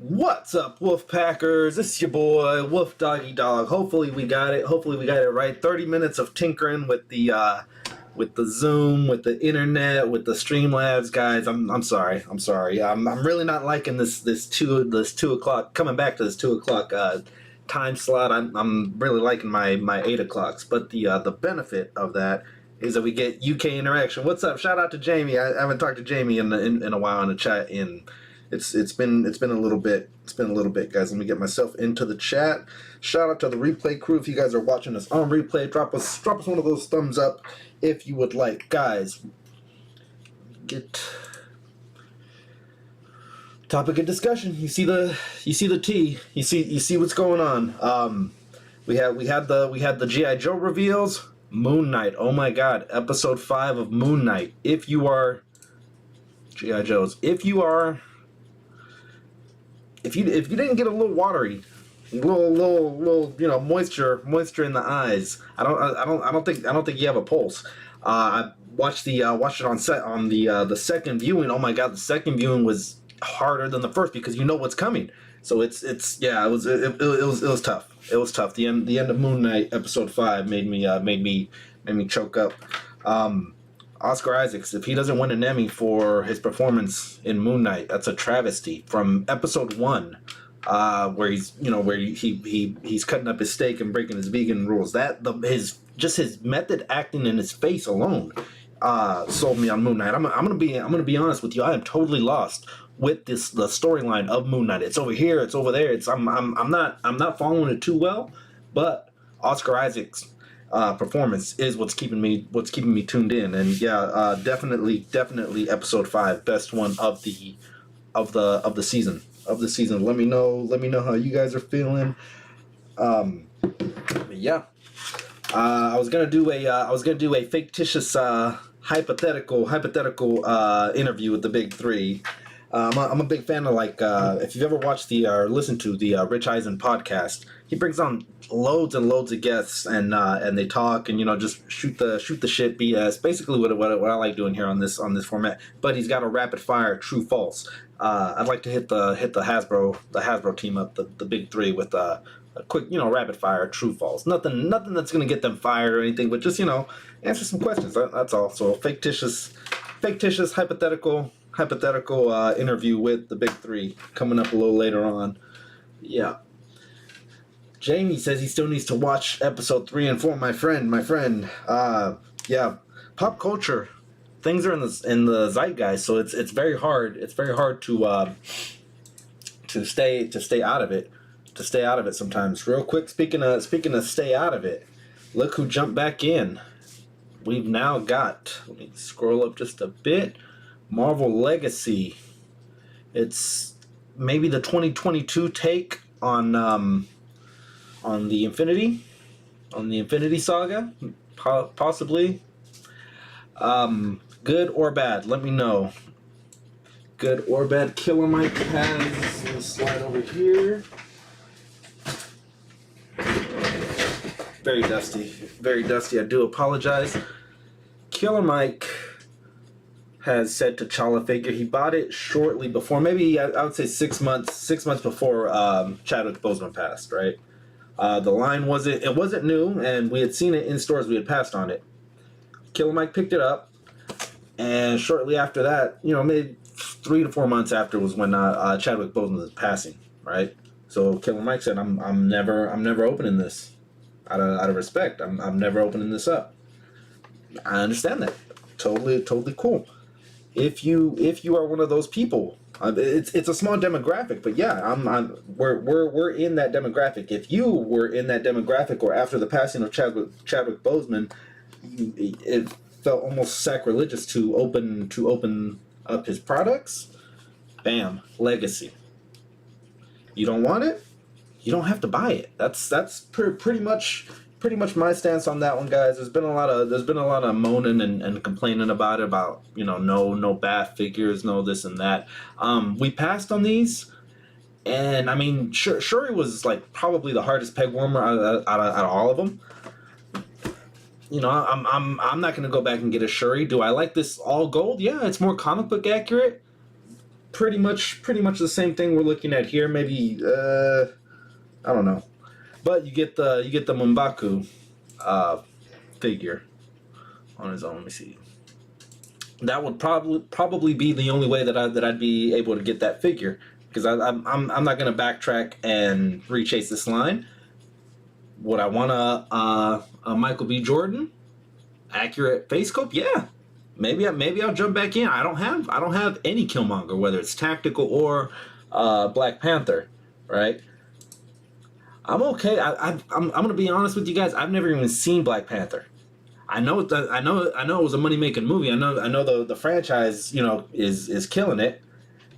What's up, Wolfpackers? This is your boy, Wolf Doggy Dog. Hopefully we got it. Hopefully we got it right. 30 minutes of tinkering with the Zoom, with the internet, with the Streamlabs, guys. I'm sorry. I'm really not liking this 2 o'clock, coming back to this 2 o'clock time slot. I'm really liking my 8 o'clocks. But the benefit of that is that we get UK interaction. What's up? Shout out to Jamie. I haven't talked to Jamie in a while in the chat. It's been a little bit. It's been a little bit, guys. Let me get myself into the chat. Shout out to the replay crew. If you guys are watching us on replay, drop us one of those thumbs up if you would like, guys. Get topic of discussion. You see the tea. You see what's going on. We had the G.I. Joe reveals. Moon Knight. Oh my God, episode 5 of Moon Knight. If you are G.I. Joes, if you didn't get a little watery, little moisture in the eyes, I don't think you have a pulse. I watched it on the second viewing. Oh my God, the second viewing was harder than the first because you know what's coming. So it was tough. It was tough. The end of Moon Knight episode 5 made me choke up. Oscar Isaacs, if he doesn't win an Emmy for his performance in Moon Knight, that's a travesty. From episode 1, where he's cutting up his steak and breaking his vegan rules. His method acting in his face alone sold me on Moon Knight. I'm gonna be honest with you. I am totally lost with the storyline of Moon Knight. It's over here. It's over there. I'm not following it too well, but Oscar Isaacs' performance is what's keeping me tuned in. And yeah, definitely episode 5, best one of the season. Let me know how you guys are feeling. Yeah. I was gonna do a fictitious hypothetical interview with the big three. I'm a big fan of, if you've ever watched or listened to the Rich Eisen podcast, he brings on loads and loads of guests, and they talk and just shoot the shit BS. Basically, what I like doing here on this format. But he's got a rapid fire true false. I'd like to hit the Hasbro team up, the big three, with a quick rapid fire true false. Nothing that's gonna get them fired or anything, but just answer some questions. That's all. So fictitious hypothetical interview with the big three coming up a little later on. Yeah. Jamie says he still needs to watch episode 3 and 4. My friend. Yeah. Pop culture, things are in the zeitgeist, so it's very hard. It's very hard to stay out of it. To stay out of it sometimes. Real quick, speaking of stay out of it, look who jumped back in. We've now got. Let me scroll up just a bit. Marvel Legacy. It's maybe the 2022 take on the Infinity Saga, possibly. Good or bad? Let me know. Good or bad? Killer Mike has. Let me slide over here. Very dusty. I do apologize. Killer Mike has said T'Challa figure. He bought it shortly before, maybe I would say 6 months before Chadwick Boseman passed, right? The line wasn't new, and we had seen it in stores. We had passed on it. Killer Mike picked it up, and shortly after that, maybe 3 to 4 months after was when Chadwick Boseman was passing, right? So Killer Mike said, "I'm never opening this, out of respect. I'm never opening this up." I understand that. Totally cool. If you are one of those people, it's a small demographic, but yeah, we're in that demographic. If you were in that demographic, or after the passing of Chadwick Boseman, it felt almost sacrilegious to open up his products. Bam, Legacy. You don't want it? You don't have to buy it. That's pretty much my stance on that one, guys. There's been a lot of moaning and complaining about it, about no Bath figures, no this and that. We passed on these, and I mean, Shuri was probably the hardest peg warmer out of all of them. I'm not gonna go back and get a Shuri. Do I like this all gold? Yeah, it's more comic book accurate. pretty much the same thing we're looking at here. Maybe I don't know, but you get the Mumbaku figure on his own. Let me see. That would probably be the only way that I'd be able to get that figure, because I'm not gonna backtrack and rechase this line. Would I want a Michael B. Jordan accurate face scope? Yeah, maybe I'll jump back in. I don't have any Killmonger, whether it's tactical or Black Panther, right? I'm okay. I'm gonna be honest with you guys. I've never even seen Black Panther. I know it was a money making movie. I know the franchise, is killing it.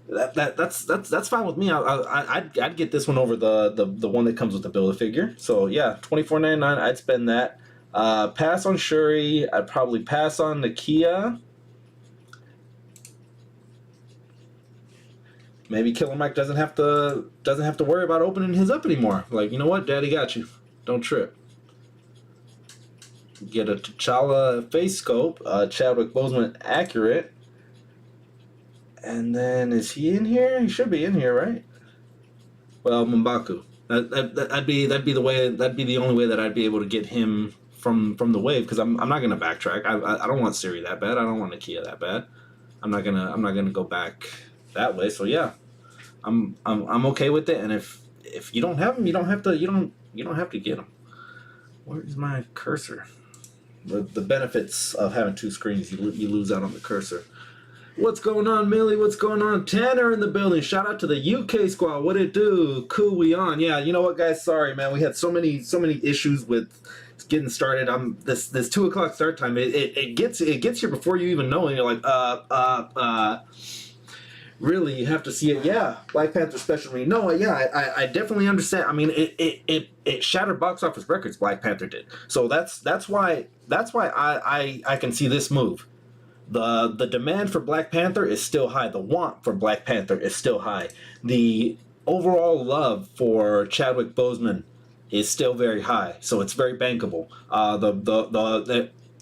That's fine with me. I'd get this one over the one that comes with the Build-A-Figure. So yeah, $24.99. I'd spend that. Pass on Shuri. I'd probably pass on Nakia. Maybe Killer Mike doesn't have to worry about opening his up anymore. Like, you know what, Daddy got you. Don't trip. Get a T'Challa face scope, Chadwick Boseman accurate, and then is he in here? He should be in here, right? Well, M'Baku. That'd be the only way that I'd be able to get him from the wave, because I'm not gonna backtrack. I don't want Siri that bad. I don't want Nakia that bad. I'm not gonna go back that way. So yeah, I'm okay with it. And if you don't have him, you don't have to get him. Where's my cursor? The benefits of having two screens, you lose out on the cursor. What's going on, Millie? What's going on? Tanner in the building. Shout out to the UK squad. What it do? Cool, we on. Yeah, you know what, guys? Sorry, man. We had so many issues with getting started. This 2 o'clock start time. It gets here before you even know, and you're like, really, you have to see it. Yeah, Black Panther special read. No, yeah, I definitely understand. I mean, it shattered box office records. Black Panther did. So that's why I can see this move. The demand for Black Panther is still high. The want for Black Panther is still high. The overall love for Chadwick Boseman is still very high. So it's very bankable.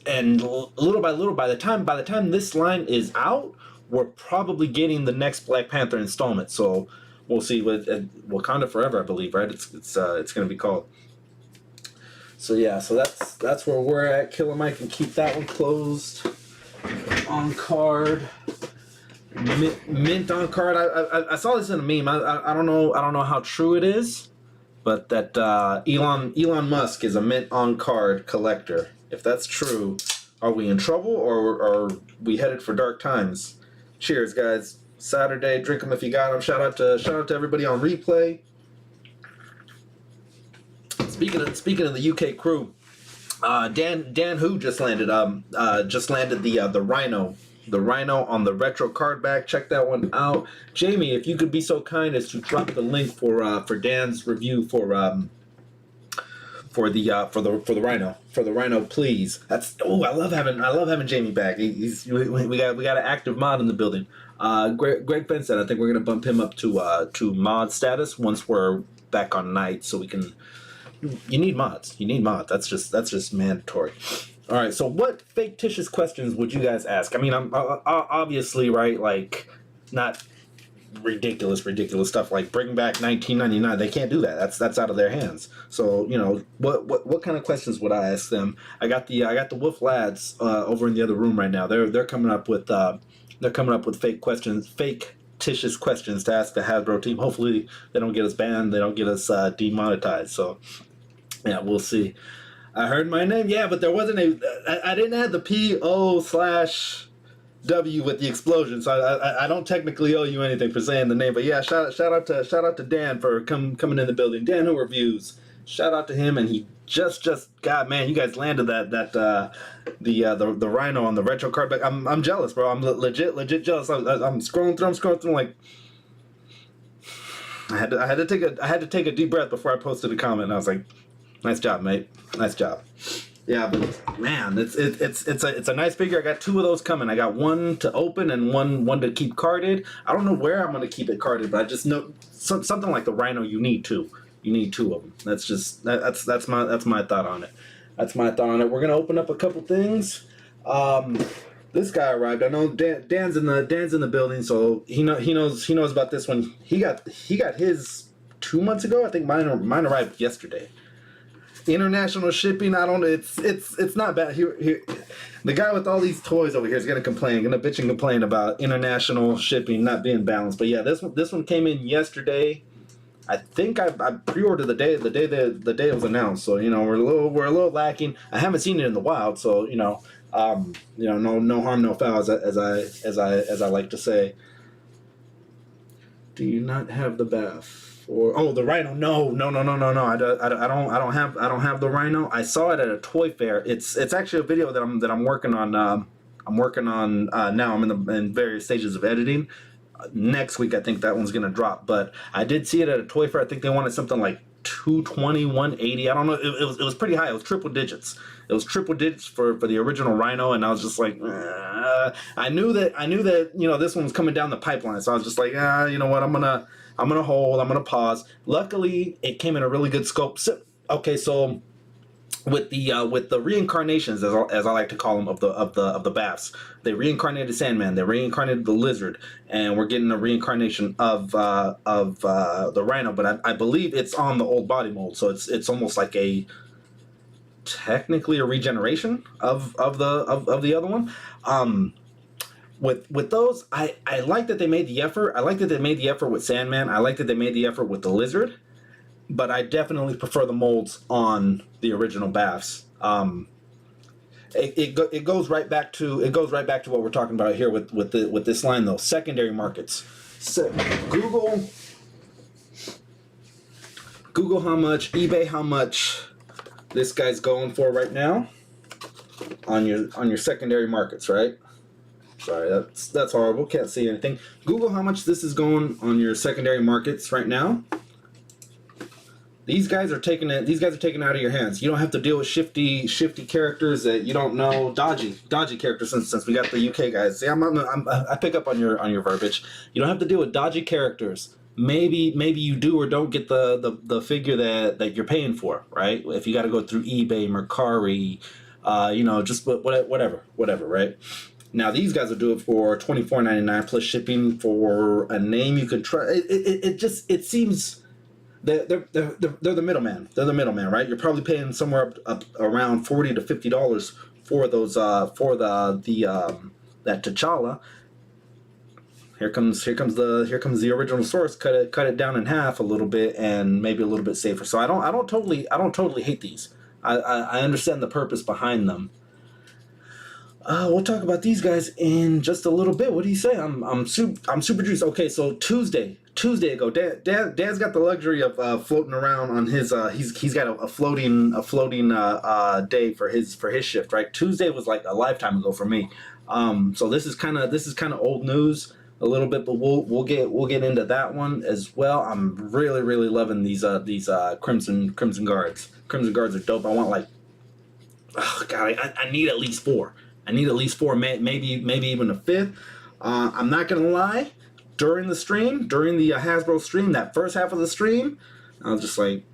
And little by little, by the time this line is out, we're probably getting the next Black Panther installment. So we'll see with Wakanda Forever, I believe, right? It's going to be called. So yeah, so that's where we're at. Killer Mike can keep that one closed. On card, mint on card. I saw this in a meme. I don't know how true it is, but that Elon Musk is a mint on card collector. If that's true, are we in trouble, or are we headed for dark times? Cheers, guys. Saturday, drink them if you got them. Shout out to everybody on replay. Speaking of the UK crew, Dan Who just landed the Rhino on the retro card back. Check that one out. Jamie, if you could be so kind as to drop the link for Dan's review for the Rhino, please. I love having Jamie back. We got an active mod in the building. Greg Benson, I think we're gonna bump him up to mod status once we're back on night, so we can. You need mods. That's just mandatory. All right. So, what fictitious questions would you guys ask? I mean, I'm obviously right. Like, not ridiculous stuff like bring back 1999. They can't do that. That's out of their hands. So, what kind of questions would I ask them? I got the Wolf lads over in the other room right now. They're coming up with fake questions, fictitious questions to ask the Hasbro team. Hopefully, they don't get us banned. They don't get us demonetized. So. Yeah, we'll see. I heard my name. Yeah, but there wasn't I didn't add the PO/W with the explosion, so I don't technically owe you anything for saying the name. But yeah, shout out to Dan for coming in the building. Dan Who Reviews. Shout out to him, and he just God, man, you guys landed the Rhino on the retro card back. I'm jealous, bro. I'm legit jealous. I'm scrolling through like. I had to take a deep breath before I posted a comment, and I was like. Nice job, mate. Nice job. Yeah, but man, it's a nice figure. I got two of those coming. I got one to open and one to keep carded. I don't know where I'm gonna keep it carded, but I just know something like the Rhino. You need two. You need two of them. That's my thought on it. That's my thought on it. We're gonna open up a couple things. this guy arrived. I know Dan's in the building, so he knows about this one. He got his 2 months ago. I think mine arrived yesterday. International shipping, I don't know. It's not bad. Here, the guy with all these toys over here is gonna bitch and complain about international shipping not being balanced. But yeah, this one came in yesterday. I think I pre-ordered the day it was announced. So we're a little lacking. I haven't seen it in the wild, so no harm, no foul, as I like to say. Do you not have the bath? Or the rhino? No. I don't have the rhino. I saw it at a toy fair. It's actually a video that I'm working on. I'm working on now. I'm in various stages of editing. Next week, I think that one's gonna drop. But I did see it at a toy fair. I think they wanted something like 220, 180. I don't know. It was pretty high. It was triple digits. It was triple digits for the original Rhino, and I was just like, I knew that this one was coming down the pipeline. So I was just like, you know what? I'm gonna hold. I'm gonna pause. Luckily, it came in a really good scope. So with the reincarnations, as I like to call them, of the Baths, they reincarnated Sandman, they reincarnated the Lizard, and we're getting a reincarnation of the Rhino. But I believe it's on the old body mold, so it's almost like technically a regeneration of the other one. With those, I like that they made the effort. I like that they made the effort with Sandman. I like that they made the effort with the Lizard. But I definitely prefer the molds on the original Baths. It goes right back to what we're talking about here with this line though. Secondary markets. So Google how much, eBay how much this guy's going for right now on your secondary markets, right? Sorry, that's horrible. Can't see anything. Google how much this is going on your secondary markets right now. These guys are taking it out of your hands. You don't have to deal with shifty characters that you don't know, dodgy characters. Since we got the UK guys, see, I pick up on your verbiage. You don't have to deal with dodgy characters. Maybe you do or don't get the figure that you're paying for, right? If you got to go through eBay, Mercari, just whatever, right? Now these guys will do it for $24.99 plus shipping for a name you can trust. It seems. They're the middleman. They're the middleman, right? You're probably paying somewhere up around $40 to $50 for those that T'Challa. Here comes the original source. Cut it down in half a little bit and maybe a little bit safer. So I don't totally hate these. I understand the purpose behind them. We'll talk about these guys in just a little bit. What do you say? I'm super juiced. Okay, so Tuesday ago, Dad's got the luxury of floating around on his. He's got a floating day for his shift. Right, Tuesday was like a lifetime ago for me. So this is kind of old news a little bit, but we'll get into that one as well. I'm really loving these Crimson Guards. Crimson Guards are dope. I want like, oh god, I need at least 4. I need at least 4, maybe even a 5th. I'm not gonna lie. During the Hasbro stream, that first half of the stream, I was just like,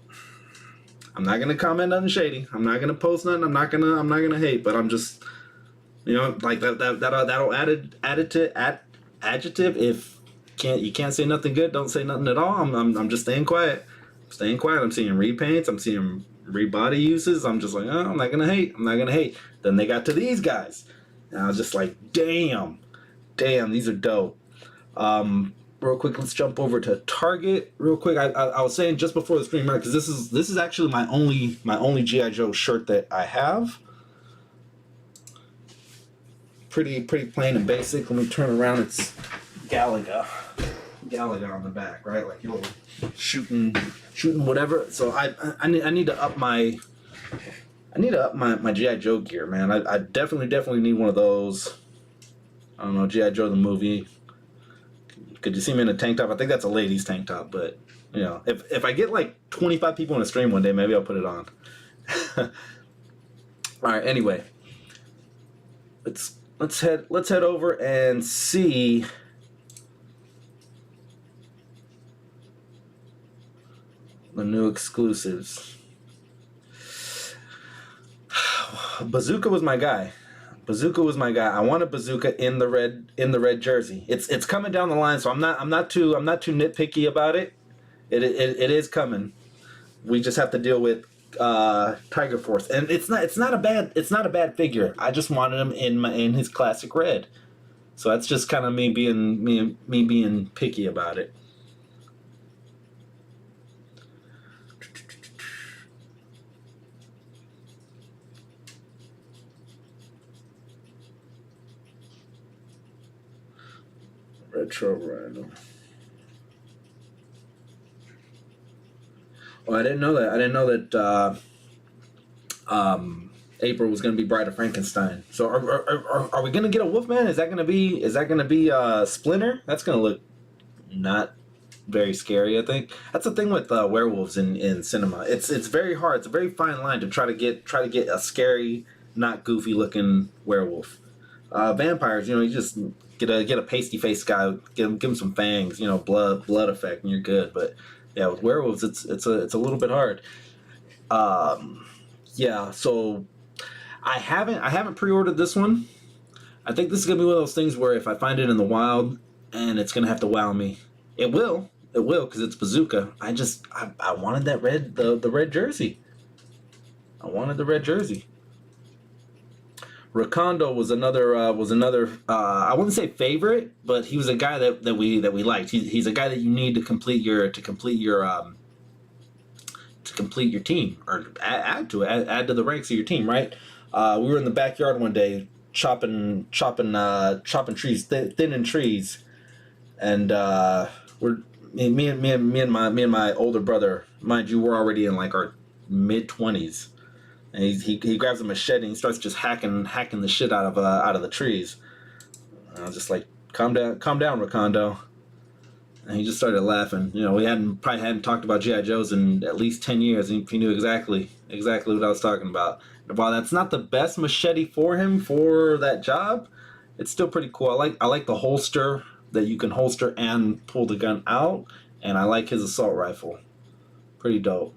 I'm not gonna comment nothing shady. I'm not gonna post nothing. I'm not gonna hate. But I'm just, like that'll add adjective. If you can't say nothing good, don't say nothing at all. I'm just staying quiet. I'm seeing repaints. I'm seeing rebody uses. I'm just like, oh, I'm not gonna hate. Then they got to these guys, and I was just like, damn, these are dope. Real quick, let's jump over to Target real quick. I was saying just before the stream, right? Because this is actually my only G.I. Joe shirt that I have. Pretty plain and basic. Let me turn around. It's Galaga on the back, right? Like you're shooting whatever. So I need to up my G.I. Joe gear, man. I definitely need one of those. I don't know, G.I. Joe the movie. Could you see me in a tank top? I think that's a ladies tank top, but if I get like 25 people in a stream one day, maybe I'll put it on. All right. Anyway, let's head over and see the new exclusives. Bazooka was my guy. Bazooka was my guy. I want a Bazooka in the red jersey. It's coming down the line, so I'm not too nitpicky about it. It is coming. We just have to deal with Tiger Force, and it's not a bad figure. I just wanted him in his classic red, so that's just kind of me being picky about it. Retro Rhino. Well, I didn't know that. April was going to be Bride of Frankenstein. So are we going to get a Wolfman? Is that going to be Splinter? That's going to look not very scary. I think that's the thing with werewolves in cinema. It's very hard. It's a very fine line to try to get a scary, not goofy looking werewolf. Vampires, you just get a pasty faced guy, give him some fangs, blood effect, and you're good. But yeah, with werewolves, it's a little bit hard. Yeah, so I haven't pre-ordered this one. I think this is gonna be one of those things where if I find it in the wild, and it's gonna have to wow me. It will because it's Bazooka. I wanted that the red jersey. I wanted the red jersey. Rakondo was another I wouldn't say favorite, but he was a guy that we liked. He's a guy that you need to complete your team, or add to the ranks of your team, right? We were in the backyard one day chopping trees, thinning trees, and me and my older brother, mind you, we're already in like our mid-20s. And he grabs a machete and he starts just hacking the shit out of the trees. And I was just like, calm down, Rakondo. And he just started laughing. We probably hadn't talked about G.I. Joes in at least 10 years, and he knew exactly what I was talking about. And while that's not the best machete for him for that job, it's still pretty cool. I like the holster that you can holster and pull the gun out, and I like his assault rifle. Pretty dope.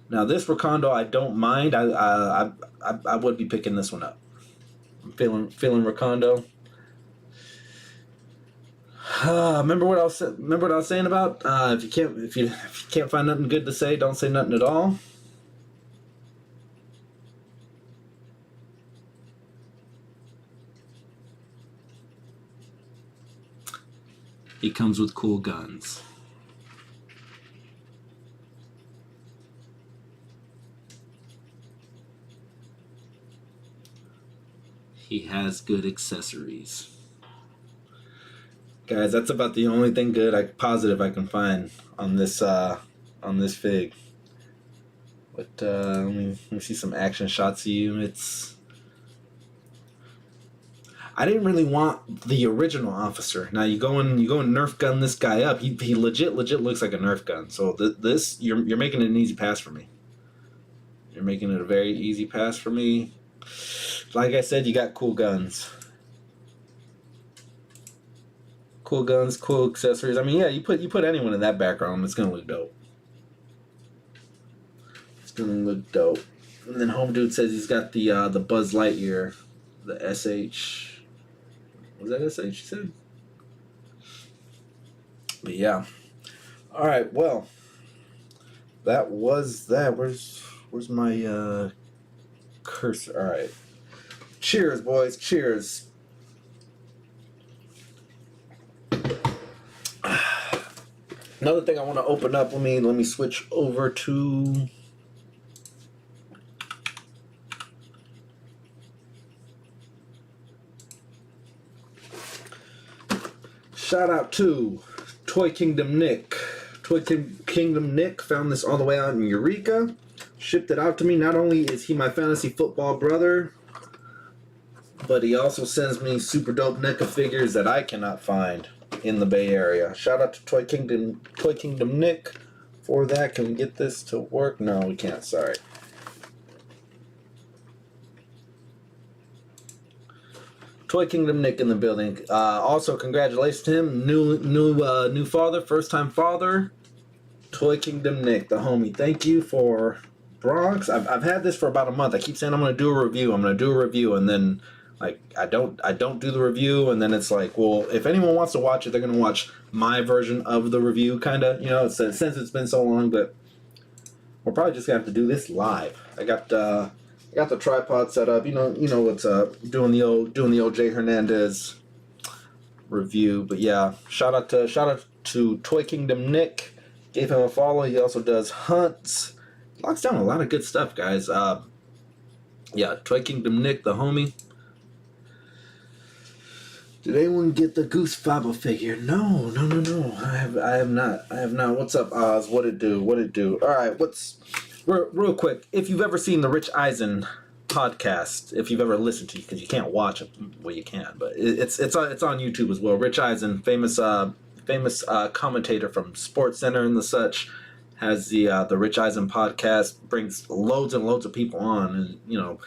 Now this Rakondo, I don't mind. I would be picking this one up. I'm feeling Rakondo. Remember what I was saying about if you can't find nothing good to say, don't say nothing at all. He comes with cool guns. He has good accessories. Guys, that's about the only thing good positive I can find on this fig. But let me see some action shots of you. I didn't really want the original officer. Now you go and Nerf gun this guy up. He legit looks like a Nerf gun. So this you're making it an easy pass for me. You're making it a very easy pass for me. Like I said, you got cool guns. Cool guns, cool accessories. I mean, yeah, you put anyone in that background, it's gonna look dope. It's gonna look dope. And then Home Dude says he's got the Buzz Lightyear, the SH. Was that SH? He said. But yeah. All right. Well, that was that. Where's my cursor? All right. Cheers, boys. Cheers. Another thing I want to open up. Let me switch over to. Shout out to Toy Kingdom Nick. Toy Kingdom Nick found this all the way out in Eureka. Shipped it out to me. Not only is he my fantasy football brother, but he also sends me super dope NECA figures that I cannot find in the Bay Area. Shout out to Toy Kingdom Nick for that. Can we get this to work? No, we can't. Sorry. Toy Kingdom Nick in the building. Also, congratulations to him. New father, first time father. Toy Kingdom Nick, the homie. Thank you for Bronx. I've had this for about a month. I keep saying I'm gonna do a review. And then like I don't do the review, and then it's like, well, if anyone wants to watch it, they're gonna watch my version of the review, kind of. Since it's been so long, but we're probably just gonna have to do this live. I got the tripod set up. You know what's up. Doing the old Jay Hernandez review. But yeah, shout out to Toy Kingdom Nick. Gave him a follow. He also does hunts. Locks down a lot of good stuff, guys. Yeah, Toy Kingdom Nick, the homie. Did anyone get the Goose Faba figure? No. I have not. What's up, Oz? What it do? All right, real quick? If you've ever seen the Rich Eisen podcast, if you've ever listened to it, because you can't watch it, well, you can, but it's on YouTube as well. Rich Eisen, famous commentator from Sports Center and the such, has the Rich Eisen podcast. Brings loads and loads of people on, and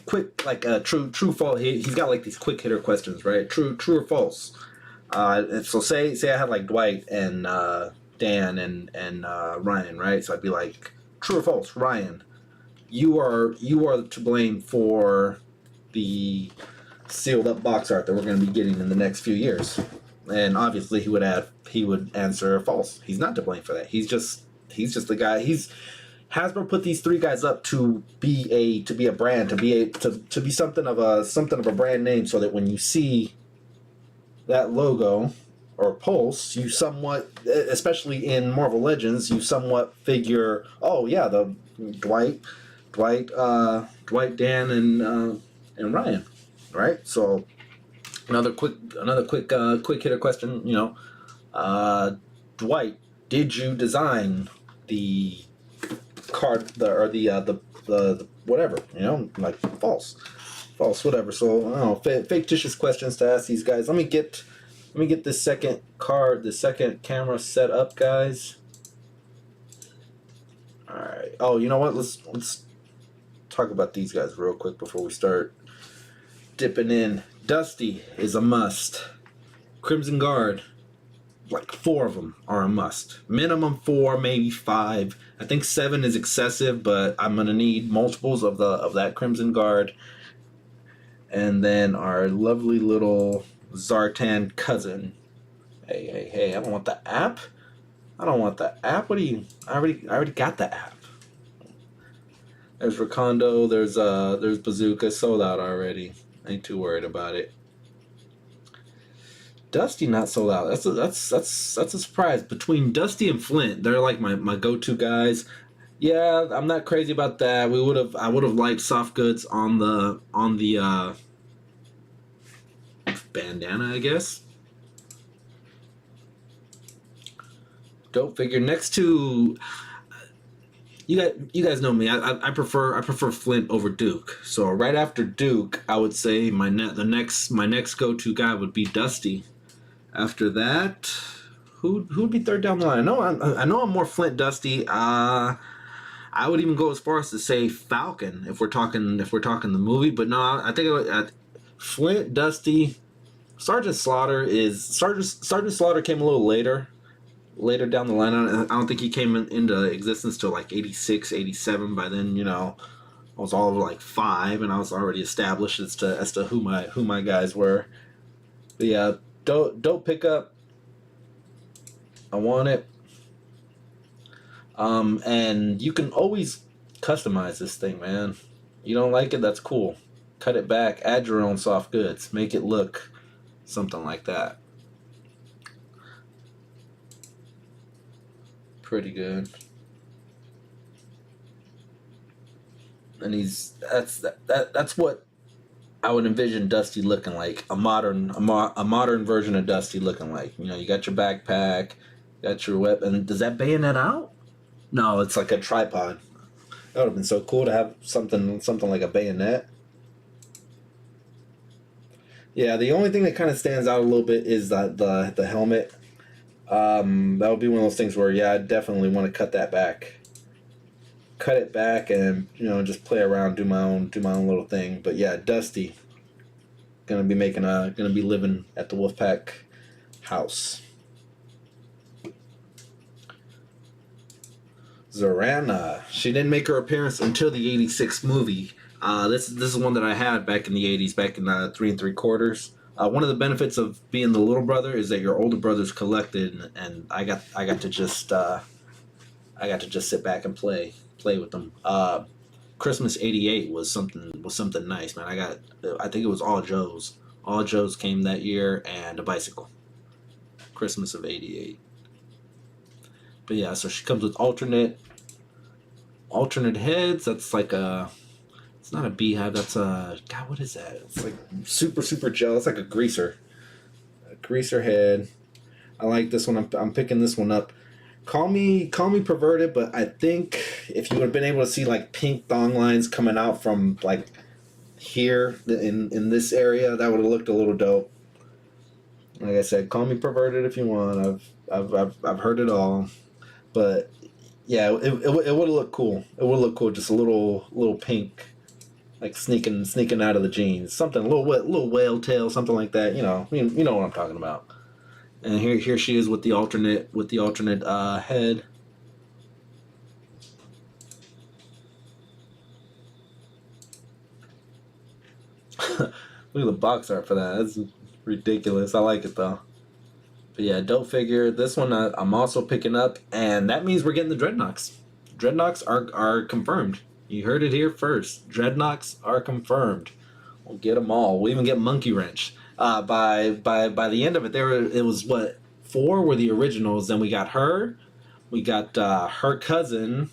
quick, like true false. He's got like these quick hitter questions, right? True or false. So say I had like Dwight and Dan and Ryan, right? So I'd be like, true or false, Ryan, you are to blame for the sealed up box art that we're going to be getting in the next few years. And obviously he would answer false. He's not to blame for that. He's just the guy. Hasbro put these three guys up to be a brand, to be something of a brand name, so that when you see that logo or Pulse, you somewhat, especially in Marvel Legends, you somewhat figure, oh yeah, the Dwight, Dan, and Ryan, right? So another quick hitter question. Dwight, did you design the card, the whatever? Like false, whatever. So I don't know, fictitious questions to ask these guys. Let me get the second camera set up, guys. All right. Oh, you know what? Let's talk about these guys real quick before we start dipping in. Dusty is a must. Crimson Guard, like 4 of them are a must. Minimum 4, maybe 5. I think 7 is excessive, but I'm gonna need multiples of that Crimson Guard. And then our lovely little Zartan cousin. Hey! I don't want the app. What do you? I already got the app. There's Rakondo. There's Bazooka. Sold out already. Ain't too worried about it. Dusty not sold out. That's a surprise. Between Dusty and Flint, they're like my go-to guys. Yeah, I'm not crazy about that. I would have liked soft goods on the bandana, I guess. Dope figure. Next to you guys know me. I prefer Flint over Duke. So right after Duke, I would say my next go-to guy would be Dusty. After that, who'd be third down the line? I know I'm more Flint Dusty. I would even go as far as to say Falcon if we're talking the movie. But no, I think Flint Dusty. Sergeant Slaughter came a little later down the line. I don't think he came into existence till like 86, 87. By then, I was all of like 5, and I was already established as to who my guys were. But yeah, dope pickup. I want it. And you can always customize this thing, man. You don't like it? That's cool. Cut it back. Add your own soft goods. Make it look something like that. Pretty good. And that's what I would envision Dusty looking like. A modern version of Dusty looking like. You got your backpack, got your weapon. Does that bayonet out? No, it's like a tripod. That would have been so cool to have something like a bayonet. Yeah, the only thing that kind of stands out a little bit is the helmet. That would be one of those things where, yeah, I definitely want to cut that back. Cut it back and, just play around, do my own little thing. But yeah, Dusty gonna be living at the Wolfpack house. Zorana. She didn't make her appearance until the '86 movie. This is one that I had back in the '80s, back in 3 3/4. One of the benefits of being the little brother is that your older brothers collected, and I got to just sit back and play with them. Christmas '88 was something nice, man. I think it was all Joe's. All Joe's came that year and a bicycle. Christmas of '88. But yeah, so she comes with alternate heads. That's like it's not a beehive. That's a God. What is that? It's like super gel. It's like a greaser head. I like this one. I'm picking this one up. Call me perverted, but I think if you would have been able to see like pink thong lines coming out from like here in this area, that would have looked a little dope. Like I said, call me perverted if you want. I've heard it all, but yeah, it would have looked cool. It would look cool, just a little pink, like sneaking out of the jeans, something a little whale tail, something like that. You know what I'm talking about. And here she is with the alternate head. Look at the box art for that. That's ridiculous. I like it though. But yeah, dope figure. This one I'm also picking up, and that means we're getting the Dreadnoks. Dreadnoks are confirmed. You heard it here first. Dreadnoks are confirmed. We'll get them all. We'll even get Monkey Wrench. By the end of it, it was what 4 were the originals. Then we got her. We got her cousin.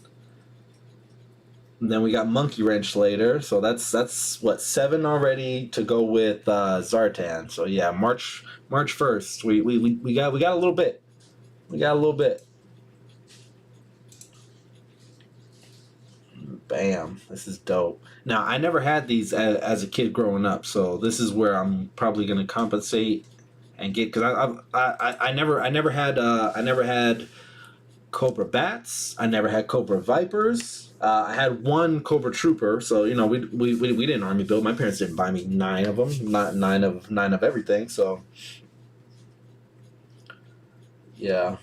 And then we got Monkey Wrench later, so that's what 7 already to go with Zartan. So yeah, March 1st. We got a little bit. We got a little bit. Bam! This is dope. Now I never had these as a kid growing up, so this is where I'm probably gonna compensate and get because I never had Cobra Bats. I never had Cobra Vipers. I had one Cobra Trooper, so we didn't army build. My parents didn't buy me 9 of them, not nine of everything. So yeah,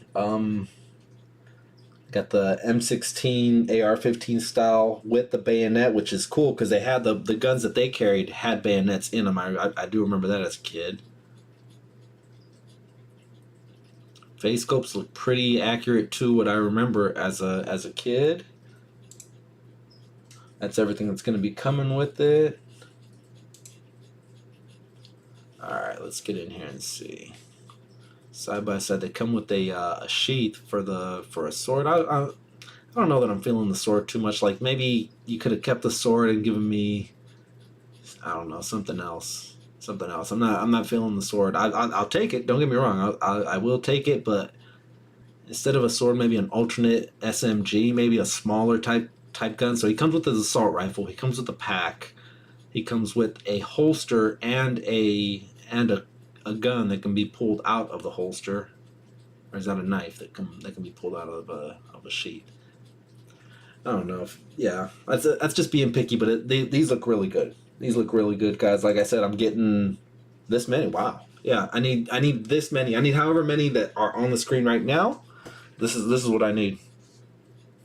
got the M16 AR-15 style with the bayonet, which is cool because they had the guns that they carried had bayonets in them. I do remember that as a kid. Face scopes look pretty accurate to what I remember as a kid. That's everything that's going to be coming with it. Alright, let's get in here and see. Side by side, they come with a sheath for a sword. I don't know that I'm feeling the sword too much. Like maybe you could have kept the sword and given me, I don't know, something else. I'm not feeling the sword. I'll take it. Don't get me wrong. I will take it, but instead of a sword, maybe an alternate SMG, maybe a smaller type gun. So he comes with his assault rifle. He comes with a pack. He comes with a holster and a gun that can be pulled out of the holster. Or is that a knife that can be pulled out of a sheath? I don't know. That's just being picky, but these look really good. These look really good, guys. Like I said, I'm getting this many. Wow. Yeah, I need this many. I need however many that are on the screen right now. This is what I need.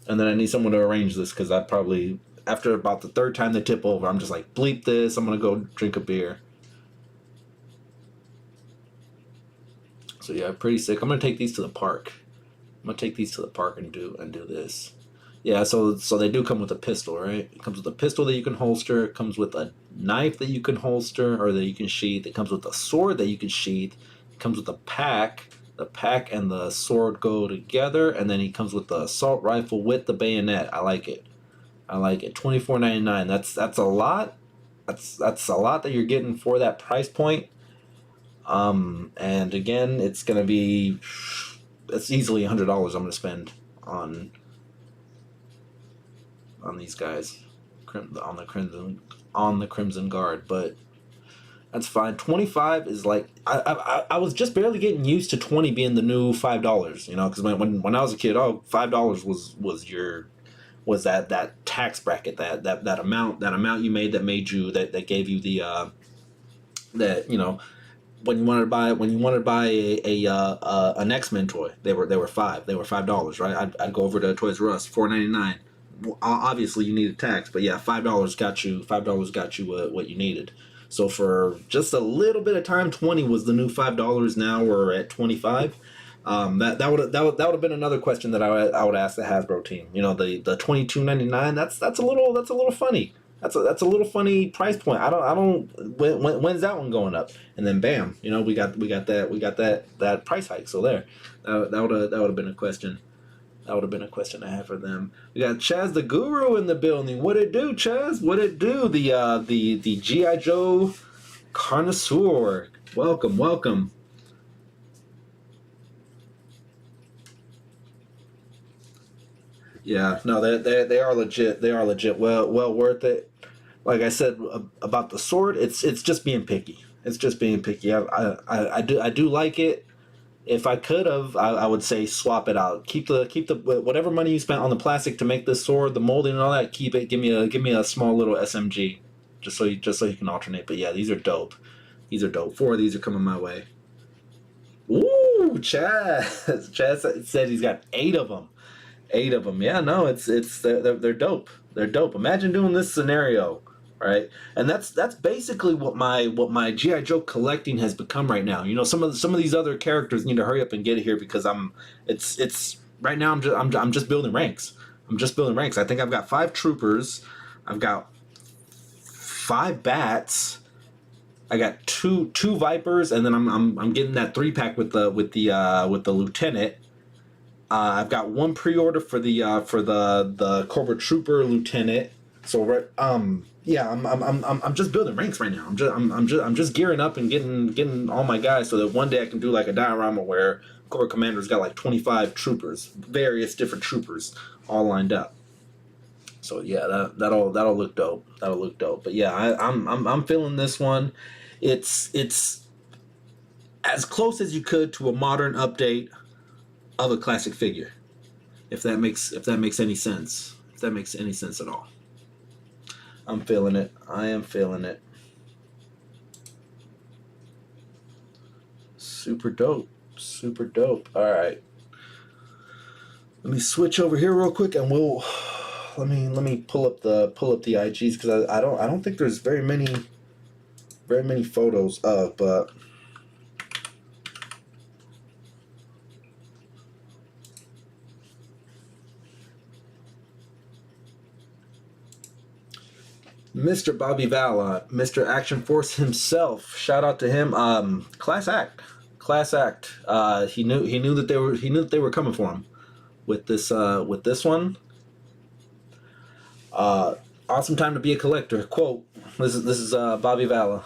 And then I need someone to arrange this because I probably, after about the 3rd time they tip over, I'm just like, bleep this. I'm going to go drink a beer. So yeah, pretty sick. I'm going to take these to the park. And do this. Yeah, so they do come with a pistol, right? It comes with a pistol that you can holster. It comes with a knife that you can holster or that you can sheath. It comes with a sword that you can sheath. It comes with a pack. The pack and the sword go together, and then he comes with the assault rifle with the bayonet. I like it. $24.99. That's a lot. That's a lot that you're getting for that price point. And again, it's easily $100 I'm gonna spend on these guys, on the Crimson Guard, but that's fine. 25 is like I was just barely getting used to 20 being the new $5. Because when I was a kid, $5 was that tax bracket, that amount you made that gave you the when you wanted to buy an X-Men toy, they were $5, right? I'd go over to Toys R Us, $4.99. Obviously you needed tax, but yeah, $5 got you what you needed. So for just a little bit of time, 20 was the new $5. Now we're at 25. That would have been another question that I would ask the Hasbro team. You know, the 22.99. That's a little funny. That's a little funny price point. I don't when's that one going up? And then bam, you know, we got that price hike. So there, that would have been a question. That would have been a question I had for them. We got Chaz the Guru in the building. What it do, Chaz? What it do? The G.I. Joe connoisseur. Welcome. Yeah, no, they are legit. They are legit. Well worth it. Like I said about the sword, it's just being picky. It's just being picky. I do like it. If I could have, I would say swap it out. Keep the whatever money you spent on the plastic to make this sword, the molding and all that. Keep it. Give me a small little SMG, just so you can alternate. But yeah, these are dope. These are dope. 4 of these are coming my way. Ooh, Chaz. Chaz said he's got 8 of them. 8 of them. Yeah, no, they're dope. They're dope. Imagine doing this scenario, right? And that's basically what my GI Joe collecting has become right now. You know, some of these other characters need to hurry up and get here because it's right now I'm just building ranks. I'm just building ranks. I think I've got 5 troopers. I've got 5 bats. I got two vipers, and then I'm getting that 3-pack with the lieutenant. I've got 1 pre-order for the Cobra Trooper Lieutenant. So yeah, I'm just building ranks right now. I'm just gearing up and getting all my guys so that one day I can do like a diorama where Cobra Commander's got like 25 troopers, various different troopers, all lined up. So yeah, that'll look dope. That'll look dope. But yeah, I'm feeling this one. It's as close as you could to a modern update of a classic figure, if that makes any sense. If that makes any sense at all. I'm feeling it. I am feeling it. Super dope. Super dope. All right. Let me switch over here real quick, and we'll let me pull up the IGs because I don't think there's very many photos of, but. Mr. Bobby Vala, Mr. Action Force himself. Shout out to him. Class act. He knew that they were coming for him with this one. Awesome time to be a collector. Quote. This is Bobby Vala.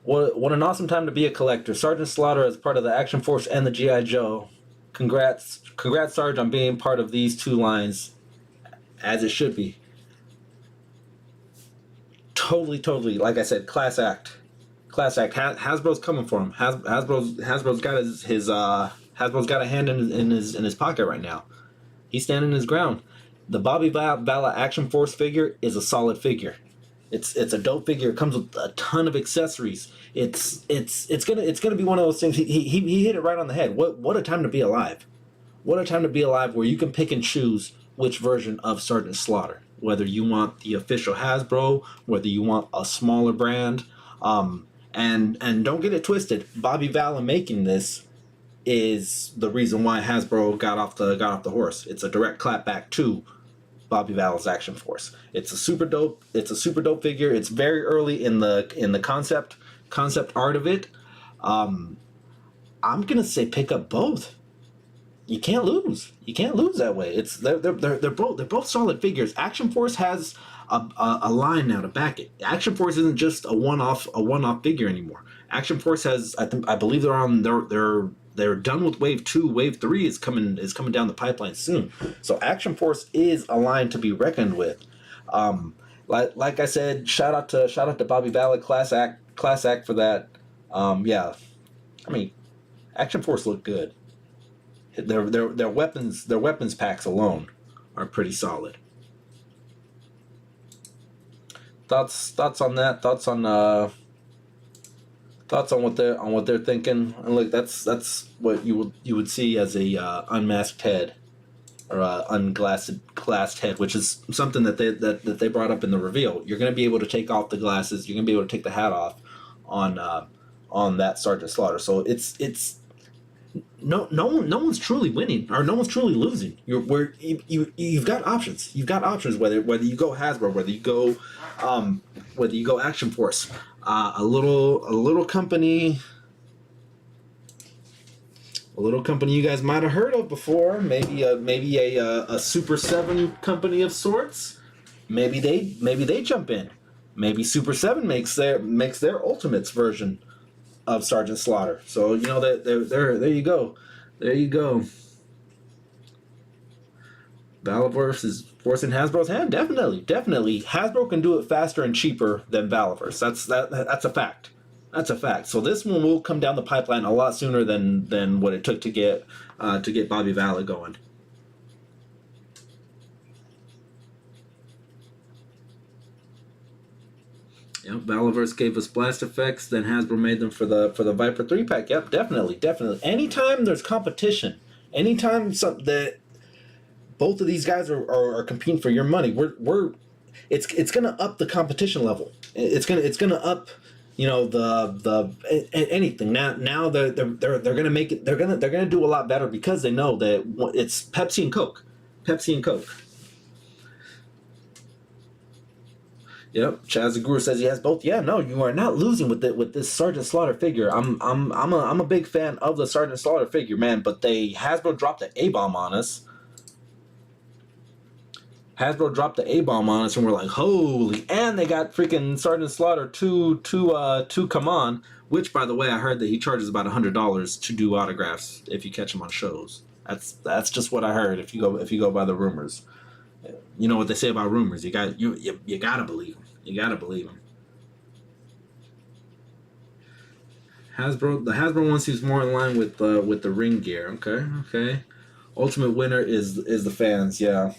What an awesome time to be a collector. Sergeant Slaughter as part of the Action Force and the G.I. Joe. Congrats, Sarge, on being part of these 2 lines, as it should be. Totally. Like I said, class act. Hasbro's coming for him. Hasbro's got Hasbro's got a hand in his pocket right now. He's standing his ground. The Bobby Vala Action Force figure is a solid figure. It's a dope figure. It comes with a ton of accessories. It's gonna be one of those things. He hit it right on the head. What a time to be alive. What a time to be alive where you can pick and choose which version of Sergeant Slaughter. Whether you want the official Hasbro, whether you want a smaller brand, and don't get it twisted. Bobby Vala making this is the reason why Hasbro got off the horse. It's a direct clapback to Bobby Vala's Action Force. It's a super dope figure. It's very early in the concept art of it. I'm gonna say pick up both. You can't lose. You can't lose that way. They're both solid figures. Action Force has a line now to back it. Action Force isn't just a one-off figure anymore. Action Force has I believe they're done with Wave 2. Wave 3 is coming down the pipeline soon. So Action Force is a line to be reckoned with. Like I said, shout out to Bobby Vala, class act for that. Yeah, I mean, Action Force look good. Their weapons packs alone are pretty solid. Thoughts on that? Thoughts Thoughts on what they're thinking? And look, that's what you would see as a unmasked head or a glassed head, which is something that they brought up in the reveal. You're going to be able to take off the glasses. You're going to be able to take the hat off on that Sergeant Slaughter. So it's no one's truly winning or no one's truly losing. You've got options. You've got options whether you go Hasbro, whether you go Action Force, a little company. A little company you guys might have heard of before, maybe a Super 7 company of sorts. Maybe they jump in. Maybe Super 7 makes their Ultimates version of Sergeant Slaughter. So there you go. There you go. Valaverse is forcing Hasbro's hand. Definitely. Hasbro can do it faster and cheaper than Valaverse. That's a fact. That's a fact. So this one will come down the pipeline a lot sooner than what it took to get Bobby Vala going. Yep, Valaverse gave us blast effects, then Hasbro made them for the Viper 3-pack. Yep, definitely. Anytime there's competition, anytime that both of these guys are competing for your money, it's gonna up the competition level. It's gonna up the anything. Now they're gonna make it. They're gonna do a lot better because they know that it's Pepsi and Coke. Yep, Chaz the Guru says he has both. Yeah, no, you are not losing with this Sergeant Slaughter figure. I'm a big fan of the Sergeant Slaughter figure, man. But Hasbro dropped the A-bomb on us. Hasbro dropped the A-bomb on us, and we're like, holy! And they got freaking Sergeant Slaughter to come on. Which, by the way, I heard that he charges about $100 to do autographs if you catch him on shows. That's just what I heard. If you go by the rumors, you know what they say about rumors. You gotta believe them. You gotta believe them. The Hasbro one seems more in line with the ring gear. Okay. Ultimate winner is the fans. Yeah.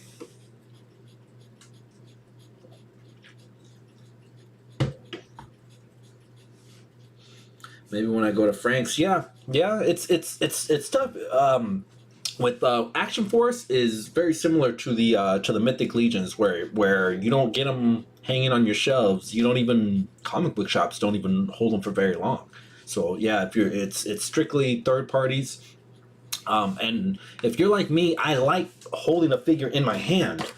Maybe when I go to Frank's, yeah, it's tough. With Action Force is very similar to the Mythic Legions, where you don't get them hanging on your shelves. You don't even comic book shops don't even hold them for very long. So yeah, it's strictly third parties. And if you're like me, I like holding a figure in my hand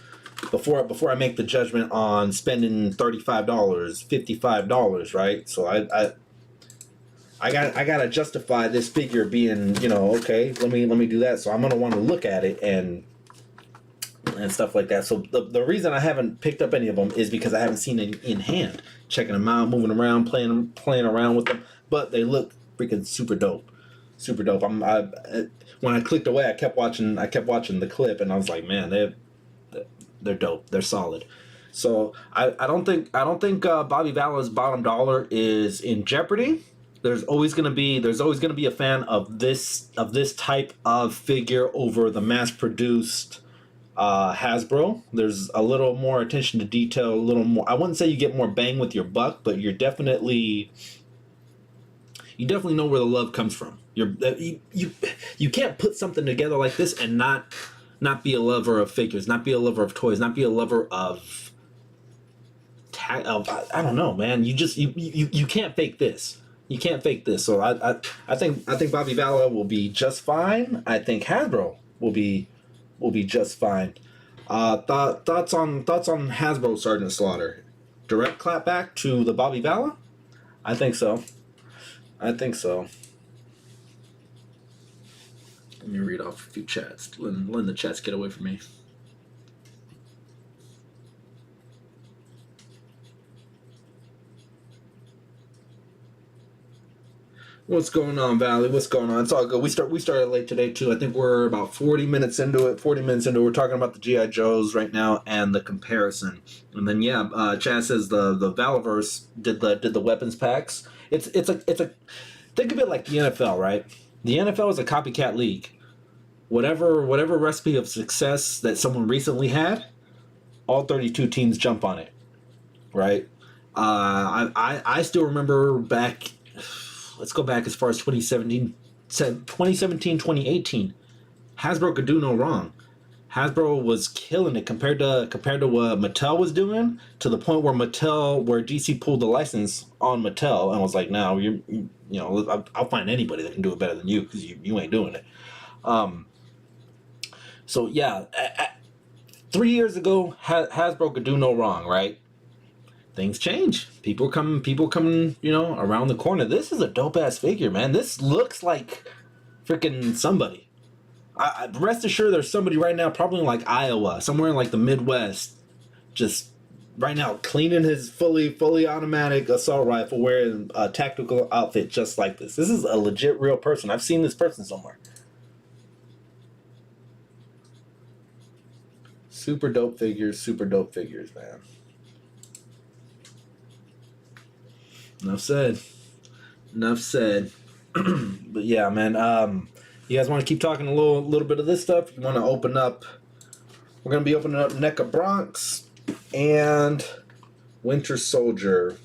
before I make the judgment on spending $35, $55, right? So I gotta justify this figure being, okay, let me do that. So I'm gonna want to look at it and stuff like that. So the reason I haven't picked up any of them is because I haven't seen it in hand, checking them out, moving around, playing around with them. But they look freaking super dope. When I clicked away, I kept watching the clip, and I was like, man, they're dope. They're solid. So I don't think Bobby Vala's bottom dollar is in jeopardy. There's always gonna be a fan of this type of figure over the mass-produced Hasbro. There's a little more attention to detail, a little more. I wouldn't say you get more bang with your buck, but you definitely know where the love comes from. You can't put something together like this and not be a lover of figures, not be a lover of toys, not be a lover of I don't know, man. You can't fake this. You can't fake this. So I think Bobby Vala will be just fine. I think Hasbro will be just fine. Thoughts on Hasbro Sergeant Slaughter? Direct clapback to the Bobby Vala? I think so. Let me read off a few chats. Let the chats get away from me. What's going on, Valley? What's going on? It's all good. We started late today too. I think we're about 40 minutes into it. We're talking about the GI Joes right now and the comparison. And then Chad says the Valaverse did the weapons packs. It's a think of it like the NFL, right? The NFL is a copycat league. Whatever recipe of success that someone recently had, all 32 teams jump on it, right? I still remember back let's go back as far as 2018. Hasbro could do no wrong. Hasbro was killing it compared to what Mattel was doing, to the point where DC pulled the license on Mattel and was like, "No, I'll find anybody that can do it better than you because you ain't doing it." So yeah, 3 years ago, Hasbro could do no wrong, right? Things change. People come, around the corner. This is a dope ass figure, man. This looks like freaking somebody. I rest assured there's somebody right now, probably in like Iowa, somewhere in like the Midwest, just right now cleaning his fully automatic assault rifle, wearing a tactical outfit just like this. This is a legit real person. I've seen this person somewhere. Super dope figures, man. Enough said. But yeah, man. You guys want to keep talking a little bit of this stuff? You want to open up? We're going to be opening up NECA Bronx and Winter Soldier.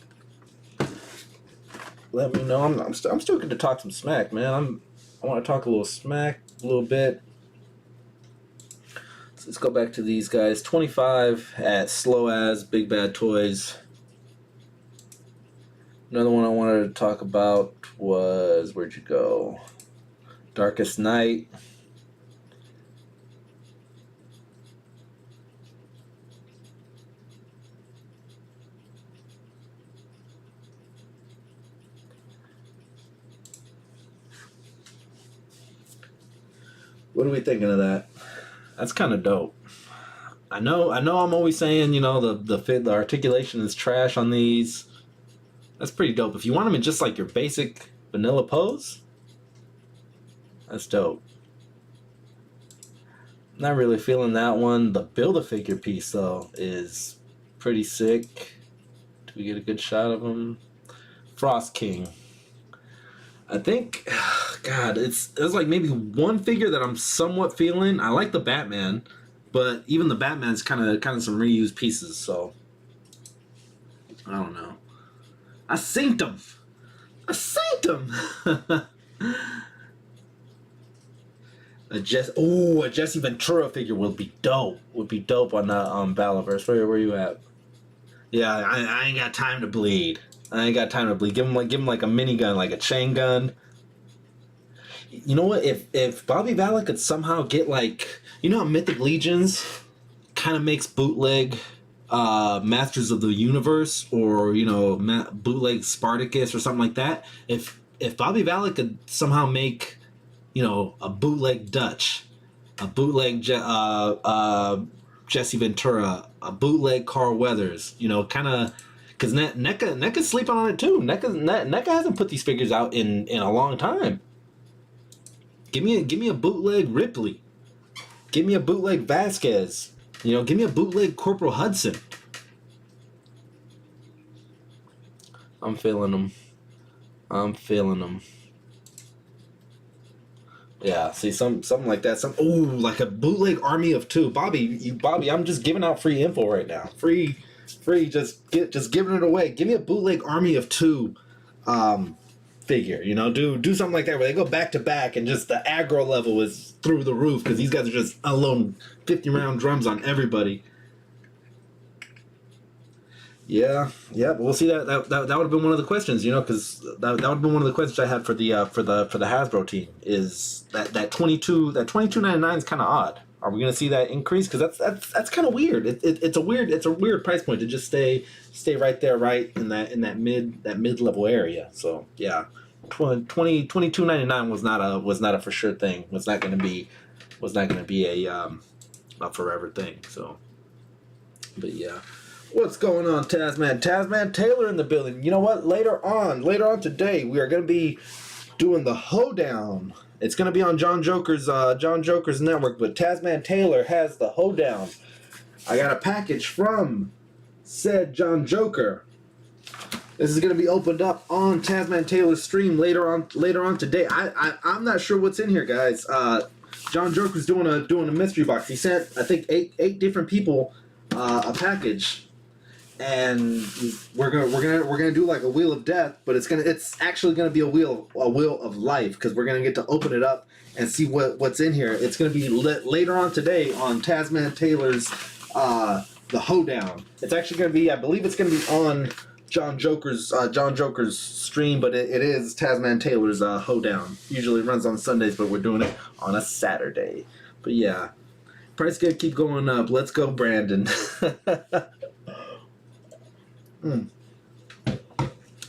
Let me know. I'm still good to talk some smack, man. I want to talk a little smack, a little bit. So let's go back to these guys. 25 at Slow As Big Bad Toys. Another one I wanted to talk about was, where'd you go? Darkest Night. What are we thinking of that? That's kind of dope. I know I'm always saying, the articulation is trash on these. That's pretty dope. If you want them in just like your basic vanilla pose, that's dope. Not really feeling that one. The Build-A-Figure piece, though, is pretty sick. Do we get a good shot of him? Frost King. I think, God, it's like maybe one figure that I'm somewhat feeling. I like the Batman, but even the Batman's kind of some reused pieces, so I don't know. I synced him. A Jesse Ventura figure would be dope. On Battleverse. Where you at? Yeah, I ain't got time to bleed. Give him like a minigun, like a chain gun. You know what? If Bobby Valek could somehow get like, how Mythic Legions kind of makes bootleg Masters of the Universe, or bootleg Spartacus or something like that. If Bobby Valek could somehow make a bootleg Dutch, a bootleg Jesse Ventura, a bootleg Carl Weathers, kind of, because NECA's sleeping on it too. NECA hasn't put these figures out in a long time. Give me a bootleg Ripley. Give me a bootleg Vasquez. Give me a bootleg Corporal Hudson. I'm feeling them. Yeah, see, something like that. Like a bootleg Army of Two. Bobby, I'm just giving out free info right now. Free, just giving it away. Give me a bootleg Army of Two figure. Do something like that where they go back to back and just the aggro level is through the roof because these guys are just unloading 50-round drums on everybody. Yeah. We'll see that would have been one of the questions, because that would have been one of the questions I had for the Hasbro team, is that 22.99 is kind of odd. Are we going to see that increase? Because that's kind of weird. It's a weird price point to just stay right there, right in that mid level area. So yeah, 22.99 was not a for sure thing. Was not going to be a forever thing. So, but yeah. What's going on, Tasman? Tasman Taylor in the building. You know what? Later on today, we are going to be doing the Hoedown. It's going to be on John Joker's network, but Tasman Taylor has the Hoedown. I got a package from said John Joker. This is going to be opened up on Tasman Taylor's stream later on today. I'm not sure what's in here, guys. John Joker's doing a mystery box. He sent, I think, eight different people a package. and we're gonna do like a wheel of death, but it's actually gonna be a wheel of life, because we're gonna get to open it up and see what's in here. It's gonna be later on today on Tasman Taylor's the Hoedown. It's actually gonna be, I believe it's gonna be on John Joker's stream, but it is Tasman Taylor's Hoedown. Usually it runs on Sundays, but we're doing it on a Saturday. But yeah, price gonna keep going up. Let's go, Brandon.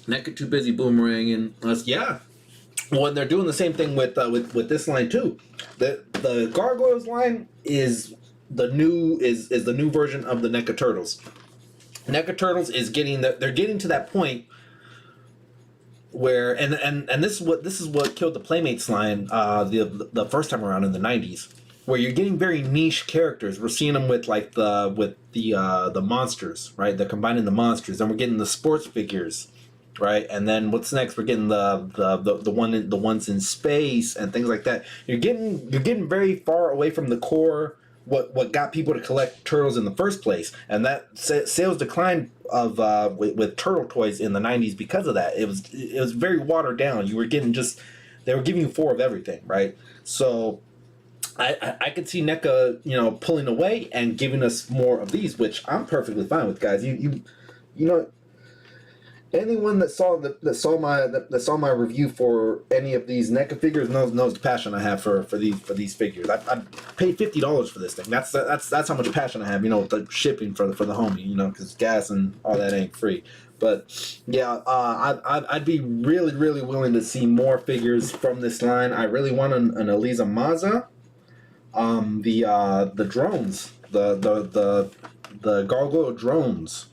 NECA too busy boomeranging us. Yeah. Well, they're doing the same thing with this line too. The Gargoyles line is the new version of the NECA Turtles. NECA Turtles is they're getting to that point where and this is what killed the Playmates line the first time around in the 90s, where you're getting very niche characters. We're seeing them with like the monsters, right? They're combining the monsters, and we're getting the sports figures, right? And then what's next? We're getting the ones in space and things like that. You're getting very far away from the core. What got people to collect turtles in the first place, and that sales decline of with turtle toys in the 90s because of that. It was very watered down. You were getting they were giving you 4 of everything, right? So I could see NECA pulling away and giving us more of these, which I'm perfectly fine with, guys. You know. Anyone that saw my review for any of these NECA figures knows the passion I have for these figures. I paid $50 for this thing. That's how much passion I have. With the shipping for the homie. Because gas and all that ain't free. But yeah, I'd be really willing to see more figures from this line. I really want an Eliza Maza. The drones, the gargoyle drones.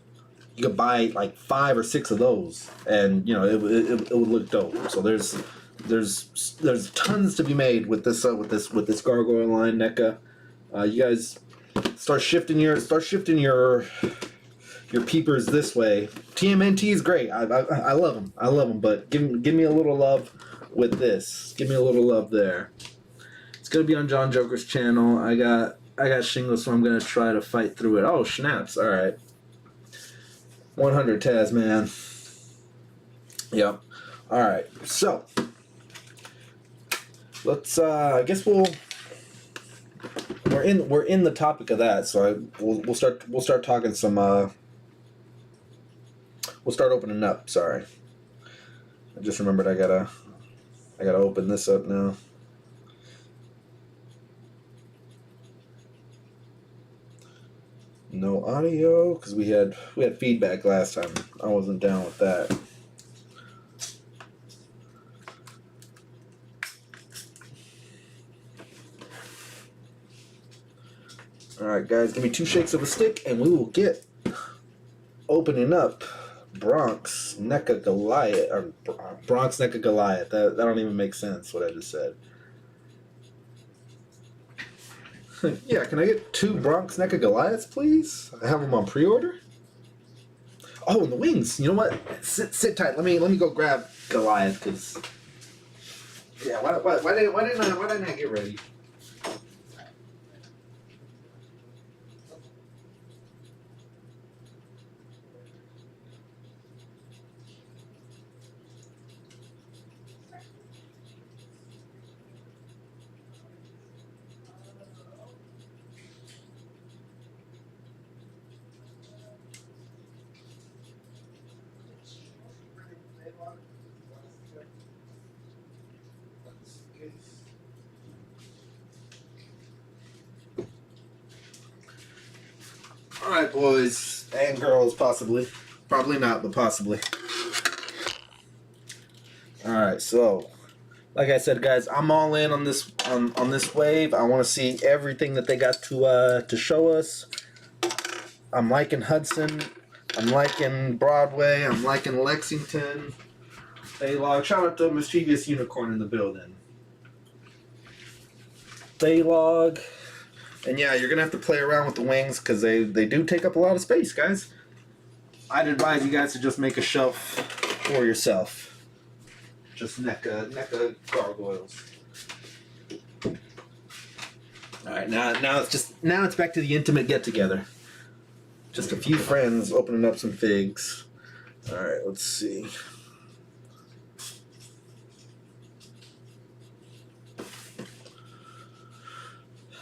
You could buy like 5 or 6 of those, and it would look dope. So there's tons to be made with this gargoyle line, NECA. You guys start shifting your peepers this way. TMNT is great. I love them. But give me a little love with this. Give me a little love there. It's gonna be on John Joker's channel. I got shingles, so I'm gonna try to fight through it. Oh, snaps! All right. 100 Tasman. Yep. All right. So let's. I guess we're in the topic of that. So we'll start talking some. We'll start opening up. Sorry. I just remembered I gotta open this up now. No audio because we had feedback last time. I wasn't down with that. All right, guys, give me 2 shakes of a stick, and we will get opening up Bronx NECA Goliath or Bronx NECA Goliath. That don't even make sense what I just said. Yeah, can I get 2 Bronx NECA Goliaths, please? I have them on pre-order. Oh, and the wings. You know what? Sit tight. Let me go grab Goliath, because yeah. Why didn't I get ready? Alright, boys and girls, possibly. Probably not, but possibly. Alright, so like I said, guys, I'm all in on this this wave. I want to see everything that they got to show us. I'm liking Hudson. I'm liking Broadway. I'm liking Lexington. Thaylog. Shout out to Mischievous Unicorn in the building. Thaylog. And yeah, you're going to have to play around with the wings because they do take up a lot of space, guys. I'd advise you guys to just make a shelf for yourself. Just NECA gargoyles. Alright, now it's back to the intimate get-together. Just a few friends opening up some figs. All right, let's see.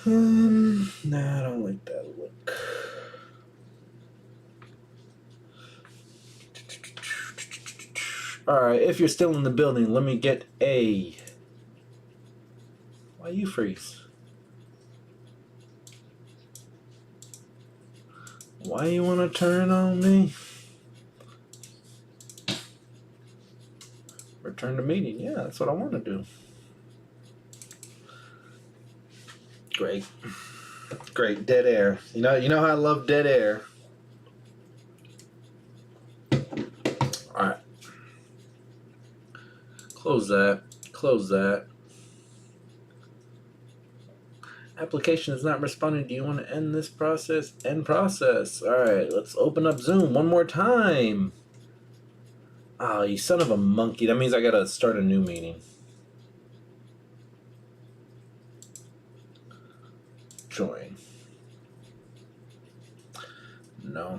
Nah, I don't like that look. All right, if you're still in the building, let me get a. Why you freeze? Why you want to turn on me? Return to meeting. Yeah, that's what I want to do. Great. Great. Dead air. You know how I love dead air. All right. Close that. Close that. Application is not responding. Do you want to end this process? End process. All right. Let's open up Zoom one more time. Oh, you son of a monkey. That means I got to start a new meeting. Join. No.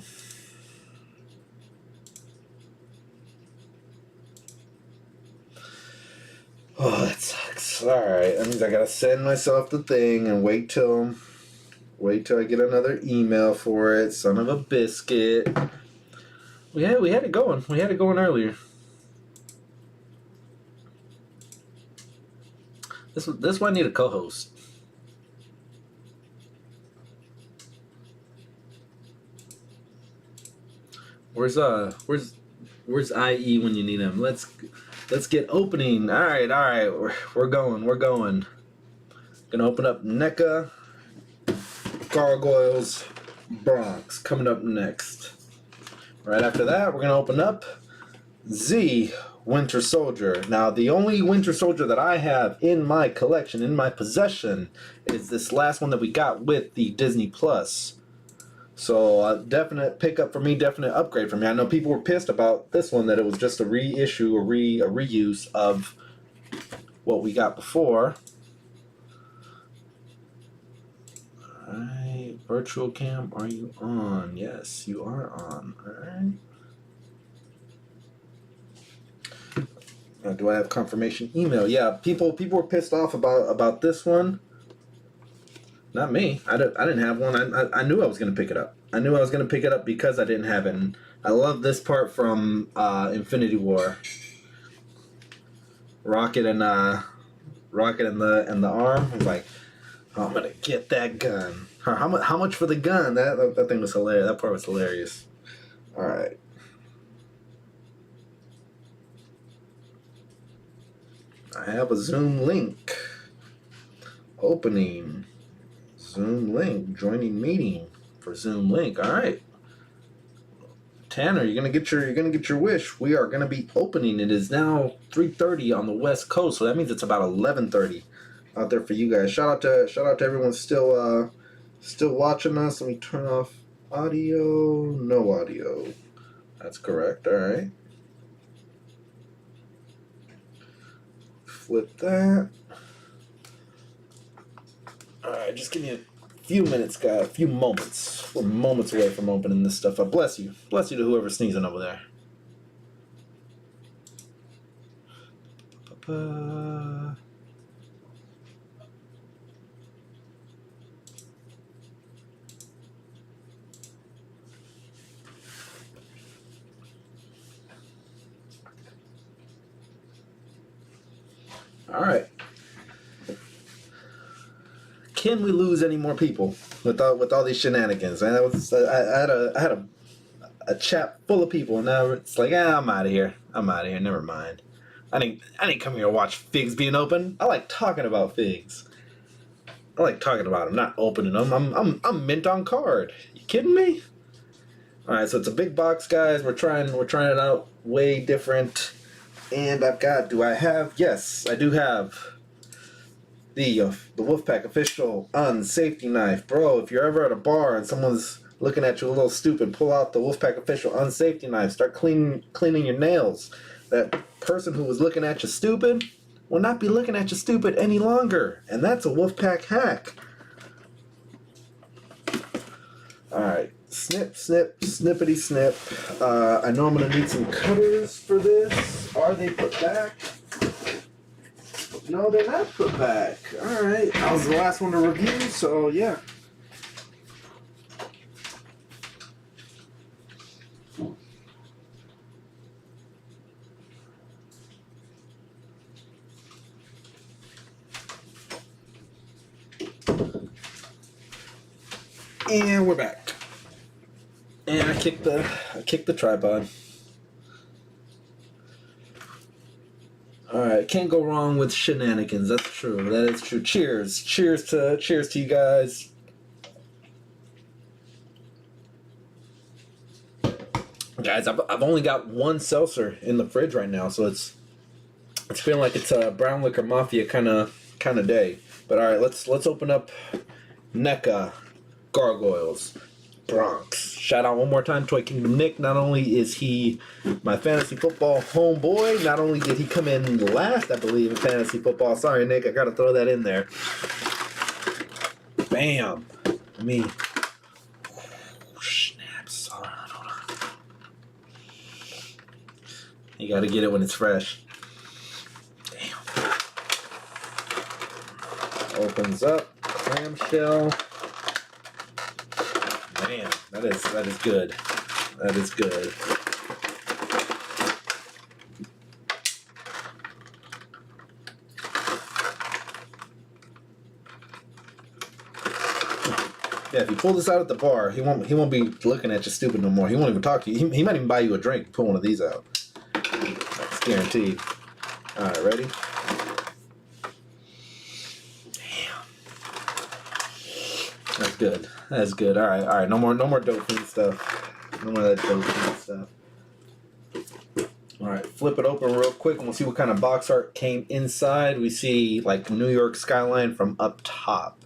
Oh, that sucks. Alright, that means I gotta send myself the thing and wait till I get another email for it. Son of a biscuit. We had it going. We had it going earlier. This one I need a co-host. Where's IE when you need him? Let's get opening. All right. We're going. Gonna open up NECA Gargoyles Bronx coming up next. Right after that, we're gonna open up Z Winter Soldier. Now, the only Winter Soldier that I have in my collection, in my possession, is this last one that we got with the Disney Plus. So, definite pickup for me, definite upgrade for me. I know people were pissed about this one, that it was just a reissue, a reuse of what we got before. Alright, virtual cam, are you on? Yes, you are on. Alright. Now, do I have confirmation email? Yeah, people were pissed off about this one. Not me. I didn't have one. I knew I was going to pick it up. I knew I was going to pick it up because I didn't have it. And I love this part from Infinity War. Rocket and the arm. I was like, oh, I'm going to get that gun. How much for the gun? That thing was hilarious. That part was hilarious. All right. I have a Zoom link. Opening. Zoom link, joining meeting for Zoom link. All right, Tanner, you're gonna get your wish. We are gonna be opening. It is now 3:30 on the West Coast, so that means it's about 11:30 out there for you guys. Shout out to everyone still watching us. Let me turn off audio. No audio. That's correct. All right. Flip that. Alright, just give me a few minutes, guys. A few moments. We're moments away from opening this stuff up. Bless you. Bless you to whoever's sneezing over there. Alright. Can we lose any more people with all these shenanigans? And I had a chat full of people, and now it's like, I'm out of here. Never mind. I didn't come here to watch figs being open. I like talking about figs. I like talking about them, not opening them. I'm mint on card. You kidding me? All right, so it's a big box, guys. We're trying it out. Way different. And yes, I do have the Wolfpack official unsafety knife. Bro, if you're ever at a bar and someone's looking at you a little stupid, pull out the Wolfpack official unsafety knife. Start cleaning your nails. That person who was looking at you stupid will not be looking at you stupid any longer. And that's a Wolfpack hack. Alright. Snip, snip, snippity snip. I know I'm gonna need some cutters for this. Are they put back? No, they're not put back. Alright, I was the last one to review, so yeah. And we're back. And I kicked the tripod. Alright, can't go wrong with shenanigans. That's true. That is true. Cheers. Cheers to you guys. Guys, I've only got one seltzer in the fridge right now, so it's feeling like it's a brown liquor mafia kind of day. But all right, let's open up NECA Gargoyles Bronx. Shout out one more time, Toy Kingdom Nick. Not only is he my fantasy football homeboy, not only did he come in last, I believe, in fantasy football. Sorry, Nick, I gotta throw that in there. Bam. Me. Snaps. Hold on. You gotta get it when it's fresh. Damn. Opens up. Clamshell. Man, that is good. That is good. Yeah, if you pull this out at the bar, he won't be looking at you stupid no more. He won't even talk to you. He might even buy you a drink. Pull one of these out. That's guaranteed. All right, ready? Damn. That's good. That's good. All right. No more dope fiend stuff. No more of that dope fiend stuff. All right, flip it open real quick, and we'll see what kind of box art came inside. We see like New York skyline from up top.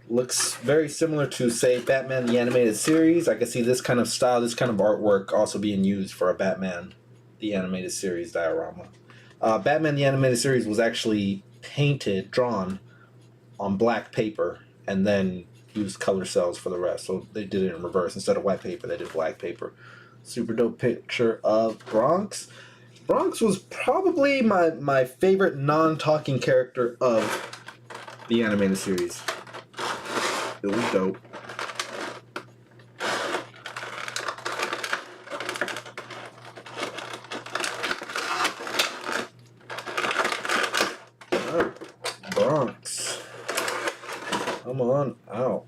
Looks very similar to, say, Batman the Animated Series. I can see this kind of style, this kind of artwork also being used for a Batman the Animated Series diorama. Batman the Animated Series was actually drawn on black paper, and then used color cells for the rest. So they did it in reverse. Instead of white paper, they did black paper. Super dope picture of Bronx. Bronx was probably my favorite non-talking character of the animated series. It was dope. Bronx. Come on out.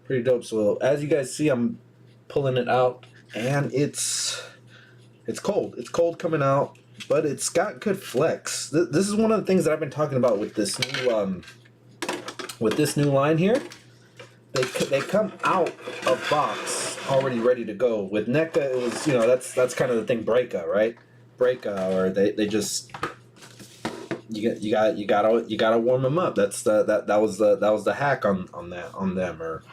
Pretty dope. So as you guys see, I'm pulling it out, and it's cold. It's cold coming out, but it's got good flex. This is one of the things that I've been talking about with this new line here. They come out of box already ready to go. With NECA, it was, that's kind of the thing. Breaka, right? Breaka, or they just you gotta warm them up. That was the hack on them or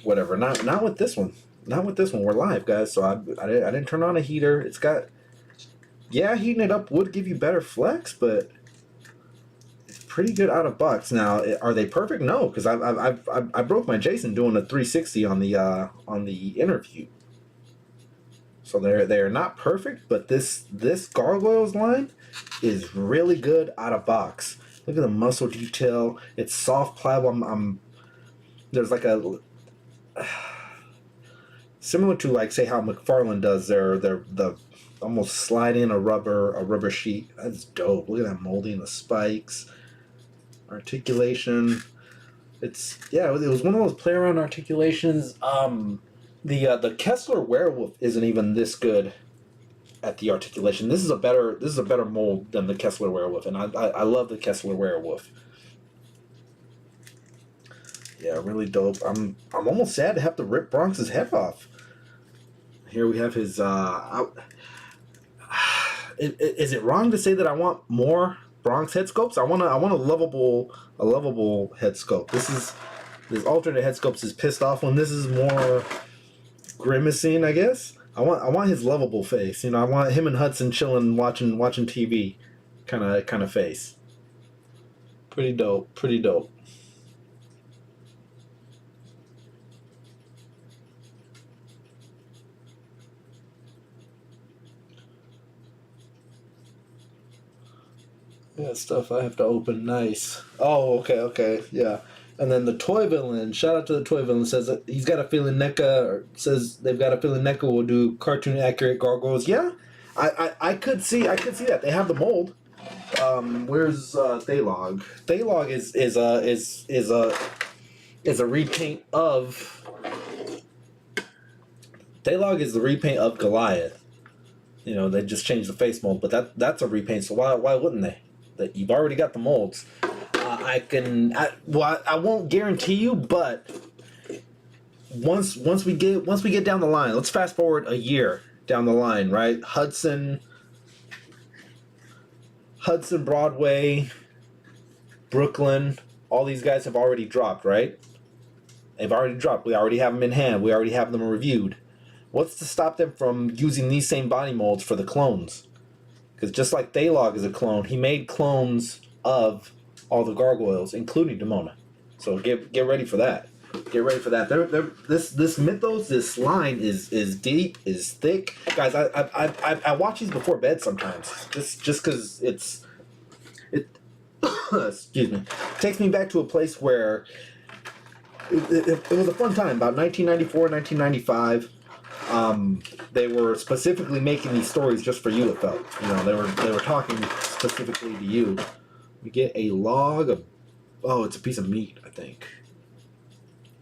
whatever. Not with this one. Not with this one. We're live, guys. So I didn't turn on a heater. It's got, heating it up would give you better flex, but it's pretty good out of box. Now, are they perfect? No, because I broke my Jason doing a 360 on the interview. So they're not perfect, but this Gargoyles line is really good out of box. Look at the muscle detail. It's soft plywood. There's like a similar to, like, say how McFarlane does the almost slide in a rubber sheet. That's dope. Look at that molding, the spikes, articulation. It was one of those play around articulations. The Kessler Werewolf isn't even this good at the articulation. This is a better mold than the Kessler Werewolf, and I love the Kessler Werewolf. Yeah, really dope. I'm almost sad to have to rip Bronx's head off. Here we have his. Is it wrong to say that I want more Bronx head sculpts? I want a lovable head sculpt. This alternate head sculpt is pissed off when this is more grimacing, I guess. I want his lovable face. I want him and Hudson chilling, watching TV, kind of face. Pretty dope. Yeah, stuff I have to open. Nice. Oh, okay, yeah. And then the toy villain. Shout out to the toy villain. Says that he's got a feeling NECA, or says they've got a feeling NECA will do cartoon accurate gargoyles. Yeah, I could see that they have the mold. Where's Thaylog? Thaylog is a repaint of. Thaylog is the repaint of Goliath. You know, they just changed the face mold, but that's a repaint. So why wouldn't they? That you've already got the molds. I won't guarantee you, but once we get down the line, let's fast forward a year down the line, right? Hudson, Broadway, Brooklyn, all these guys have already dropped, right? They've already dropped. We already have them in hand. We already have them reviewed. What's to stop them from using these same body molds for the clones? Because just like Thaylog is a clone, he made clones of all the gargoyles, including Demona. So get ready for that. Get ready for that. This mythos, this line is deep, is thick, guys. I watch these before bed sometimes, just because it excuse me, takes me back to a place where it was a fun time, about 1994, 1995. They were specifically making these stories just for you. It felt, you know, they were talking specifically to you. We get a log of, it's a piece of meat, I think.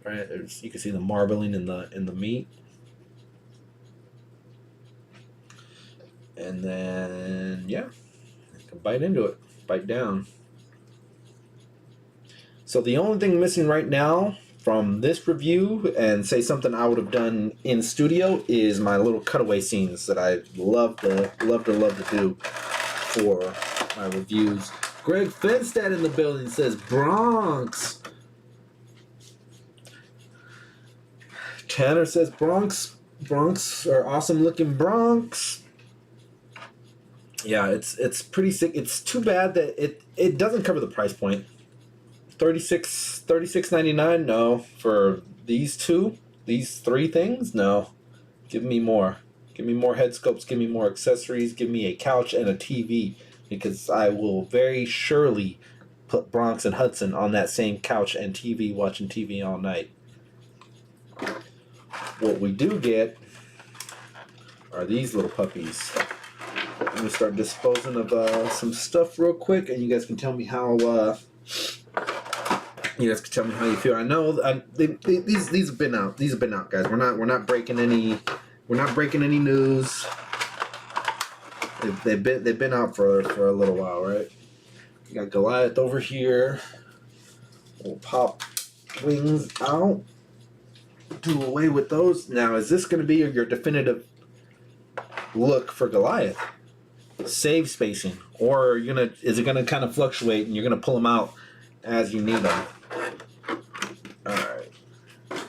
Right, you can see the marbling in the meat, and then you can bite into it, bite down. So the only thing missing right now from this review, and say something I would have done in studio, is my little cutaway scenes that I love to do for my reviews. Greg Finstad in the building says Bronx. Tanner says Bronx are awesome looking Bronx. Yeah, it's pretty sick. It's too bad that it doesn't cover the price point. $36.99. No, for these three things, no. Give me more. Give me more head scopes. Give me more accessories. Give me a couch and a TV, because I will very surely put Bronx and Hudson on that same couch and TV, watching TV all night. What we do get are these little puppies. I'm gonna start disposing of some stuff real quick, and you guys can tell me how. You guys can tell me how you feel. I know these have been out. These have been out, guys. We're not breaking any. We're not breaking any news. They've been out for a little while, right? We got Goliath over here. We'll pop wings out. Do away with those. Now, is this going to be your definitive look for Goliath? Save spacing, or is it gonna kind of fluctuate, and you're gonna pull them out as you need them? All right,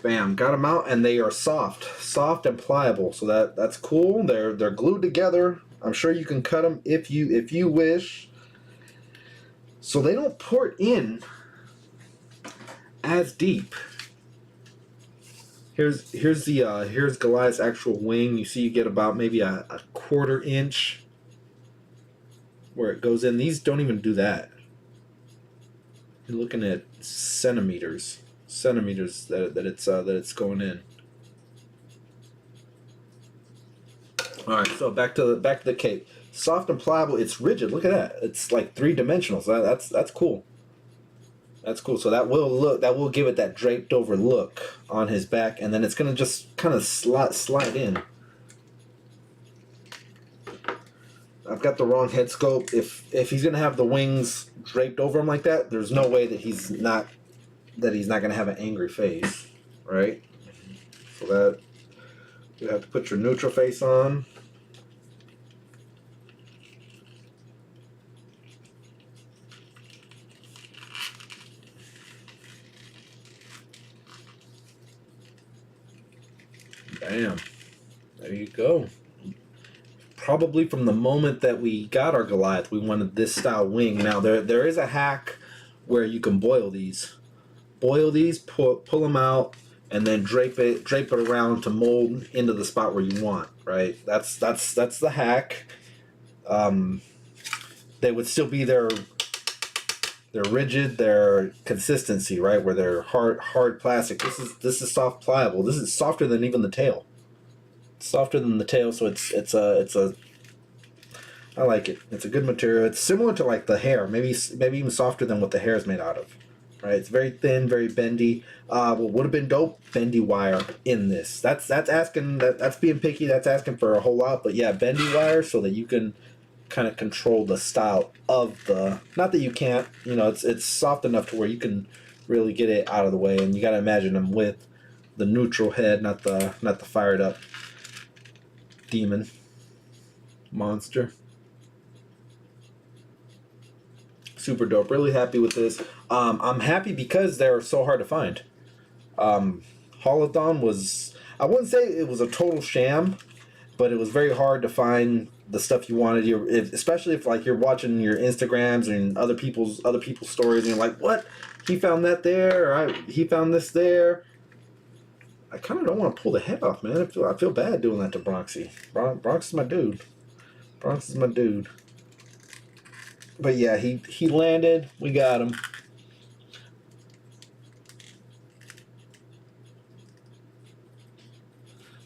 bam, got them out, and they are soft and pliable. So that's cool. They're glued together. I'm sure you can cut them if you wish. So they don't port in as deep. Here's Goliath's actual wing. You see, you get about maybe a 1/4 inch where it goes in. These don't even do that. You're looking at centimeters that it's going in. All right, so back to the cape. Soft and pliable. It's rigid. Look at that. It's like 3-dimensional. So that's cool. That's cool. So that will give it that draped over look on his back, and then it's gonna just kind of slide in. I've got the wrong head sculpt. If he's gonna have the wings draped over him like that, there's no way that he's not gonna have an angry face, right? So that you have to put your neutral face on. Bam. There you go. Probably from the moment that we got our Goliath, we wanted this style wing. Now there is a hack where you can boil these. Boil these, pull them out, and then drape it around to mold into the spot where you want. Right? That's the hack. They would still be there They're rigid. They're consistency, right? Where they're hard plastic. This is soft pliable. This is softer than even the tail. It's softer than the tail, so it's a. I like it. It's a good material. It's similar to like the hair, maybe even softer than what the hair is made out of. Right? It's very thin, very bendy. What would have been dope, bendy wire in this. That's asking. That's being picky. That's asking for a whole lot. But yeah, bendy wire so that you can kind of control the style of the. Not that you can't. You know, it's soft enough to where you can really get it out of the way. And you got to imagine them with the neutral head, not the fired up demon monster. Super dope. Really happy with this. I'm happy because they're so hard to find. Holothon was, I wouldn't say it was a total sham, but it was very hard to find the stuff you wanted. Especially if like you're watching your Instagrams and other people's stories, and you're like, what? He found that there, or he found this there. I kind of don't want to pull the head off, man. I feel bad doing that to Bronxy. Bronx is my dude. Bronx is my dude. But yeah, he landed. We got him.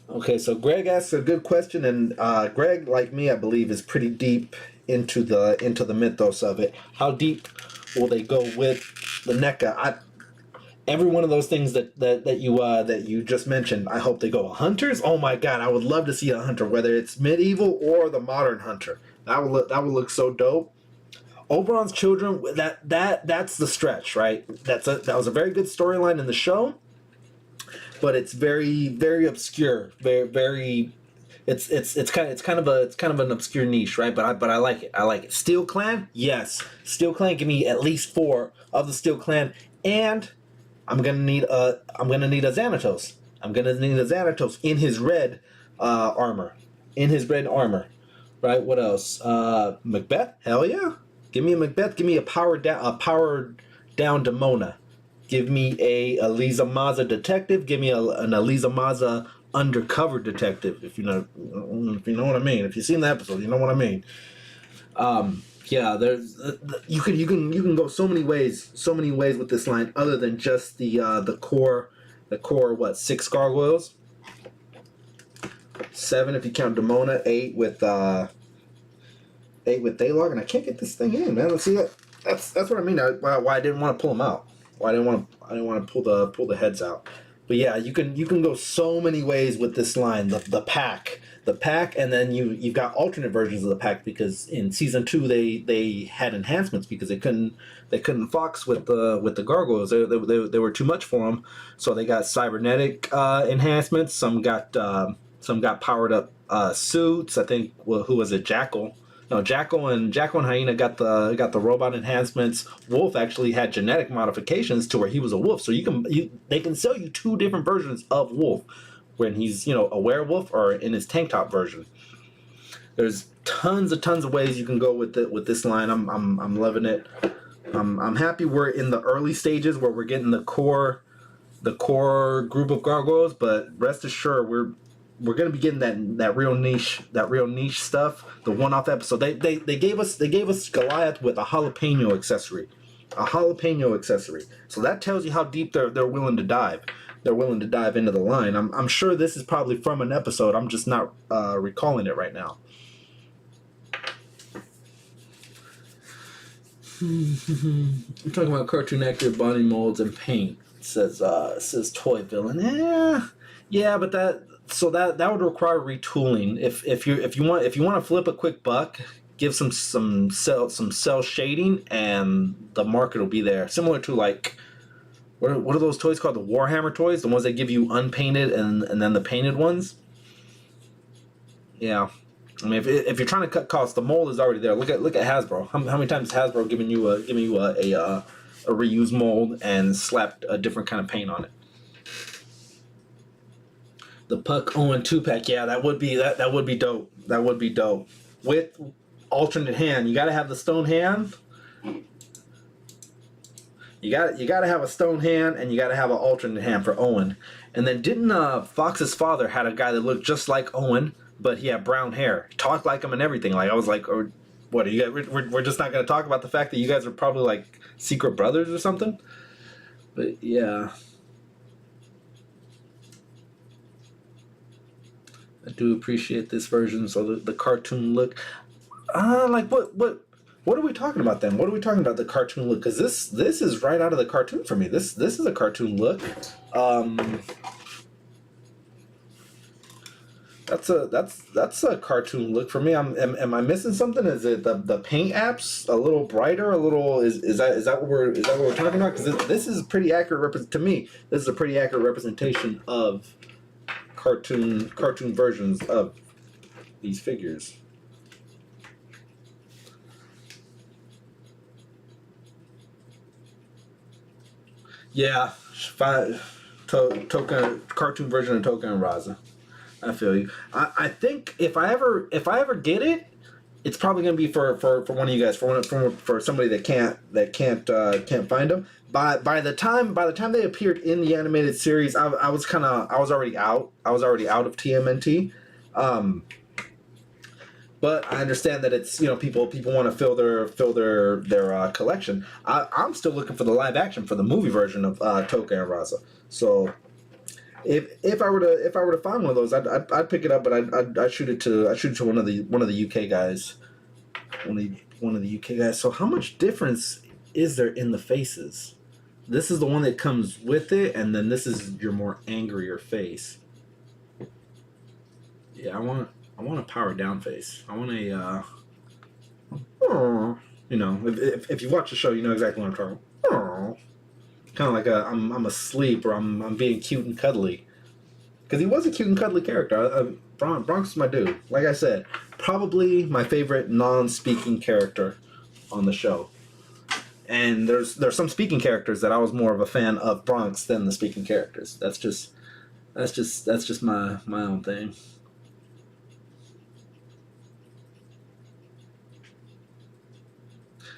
Okay, so Greg asks a good question, and Greg, like me, I believe, is pretty deep into the mythos of it. How deep will they go with the NECA? Every one of those things that you just mentioned, I hope they go. Hunters? Oh my god, I would love to see a hunter, whether it's medieval or the modern hunter. That would look so dope. Oberon's children, that's the stretch, right? That was a very good storyline in the show, but it's very, very obscure. Very it's kind of an obscure niche, right? But I like it. I like it. Steel Clan, yes. Steel Clan, give me at least 4 of the Steel Clan, and I'm gonna need a Xanatos. I'm gonna need a Xanatos in his red armor, right? What else? Macbeth, hell yeah. Give me a Macbeth. Give me a powered down Demona. Give me a Eliza Maza detective. Give me an Eliza Maza undercover detective. If you know what I mean. If you've seen the episode, you know what I mean. Yeah, there's you can go so many ways with this line other than just the core what, 6 gargoyles, 7 if you count Demona, 8 with Thalog, and I can't get this thing in, man. Let's see that. That's what I mean. Why I didn't want to pull them out. Why I didn't want to pull the heads out. But yeah, you can go so many ways with this line. The pack, and then you've got alternate versions of the pack, because in season 2 they had enhancements because they couldn't fox with the gargoyles. They were too much for them, so they got cybernetic enhancements. Some got powered up suits. I think, well, who was it? Jackal. No, Jackal and Hyena got the robot enhancements. Wolf actually had genetic modifications to where he was a wolf. So they can sell you 2 different versions of Wolf, when he's a werewolf or in his tank top version. There's tons of ways you can go with this line. I'm loving it. I'm happy we're in the early stages where we're getting the core group of gargoyles, but rest assured we're gonna be getting that real niche stuff. The one-off episode. They gave us Goliath with a jalapeno accessory. So that tells you how deep they're willing to dive. They're willing to dive into the line. I'm sure this is probably from an episode. I'm just not recalling it right now. I'm talking about cartoon actor body molds and paint. It says toy villain. Yeah, but that would require retooling. If you want to flip a quick buck, give some cell shading, and the market will be there. Similar to like, what are those toys called? The Warhammer toys, the ones that give you unpainted and then the painted ones. Yeah, I mean, if you're trying to cut costs, the mold is already there. Look at Hasbro. How many times has Hasbro given you a reused mold and slapped a different kind of paint on it? The Puck Owen 2-pack, yeah, that would be dope. That would be dope. With alternate hand, you gotta have the stone hand. You gotta have a stone hand, and you gotta have an alternate hand for Owen. And then didn't Fox's father had a guy that looked just like Owen, but he had brown hair, talked like him and everything. Like I was like, or What are you guys? We're just not going to talk about the fact that you guys are probably like secret brothers or something. But yeah, I do appreciate this version. So the cartoon look. Like what are we talking about then? What are we talking about the cartoon look? Because this is right out of the cartoon for me. This is a cartoon look. That's a cartoon look for me. Am I missing something? Is it the paint apps a little brighter? A little is that what we're talking about? Because this is pretty accurate to me. This is a pretty accurate representation of cartoon versions of these figures. Yeah, Token cartoon version of Token and Raza. I feel you. I think if I ever get it, it's probably gonna be for one of you guys, for somebody that can't find them. By the time they appeared in the animated series, I was already out. I was already out of TMNT. But I understand that it's, people want to fill their collection. I'm still looking for the live action for the movie version of Toka and Raza. So if I were to find one of those, I'd pick it up, but I'd shoot it to one of the UK guys, one of the UK guys. So how much difference is there in the faces? This is the one that comes with it, and then this is your more angrier face. Yeah, I want a power down face. I want a, if you watch the show, you know exactly what I'm talking about. Kind of like I'm asleep, or I'm being cute and cuddly. Because he was a cute and cuddly character. Bronx is my dude. Like I said, probably my favorite non-speaking character on the show. And there's some speaking characters that I was more of a fan of Bronx than the speaking characters. That's just my own thing.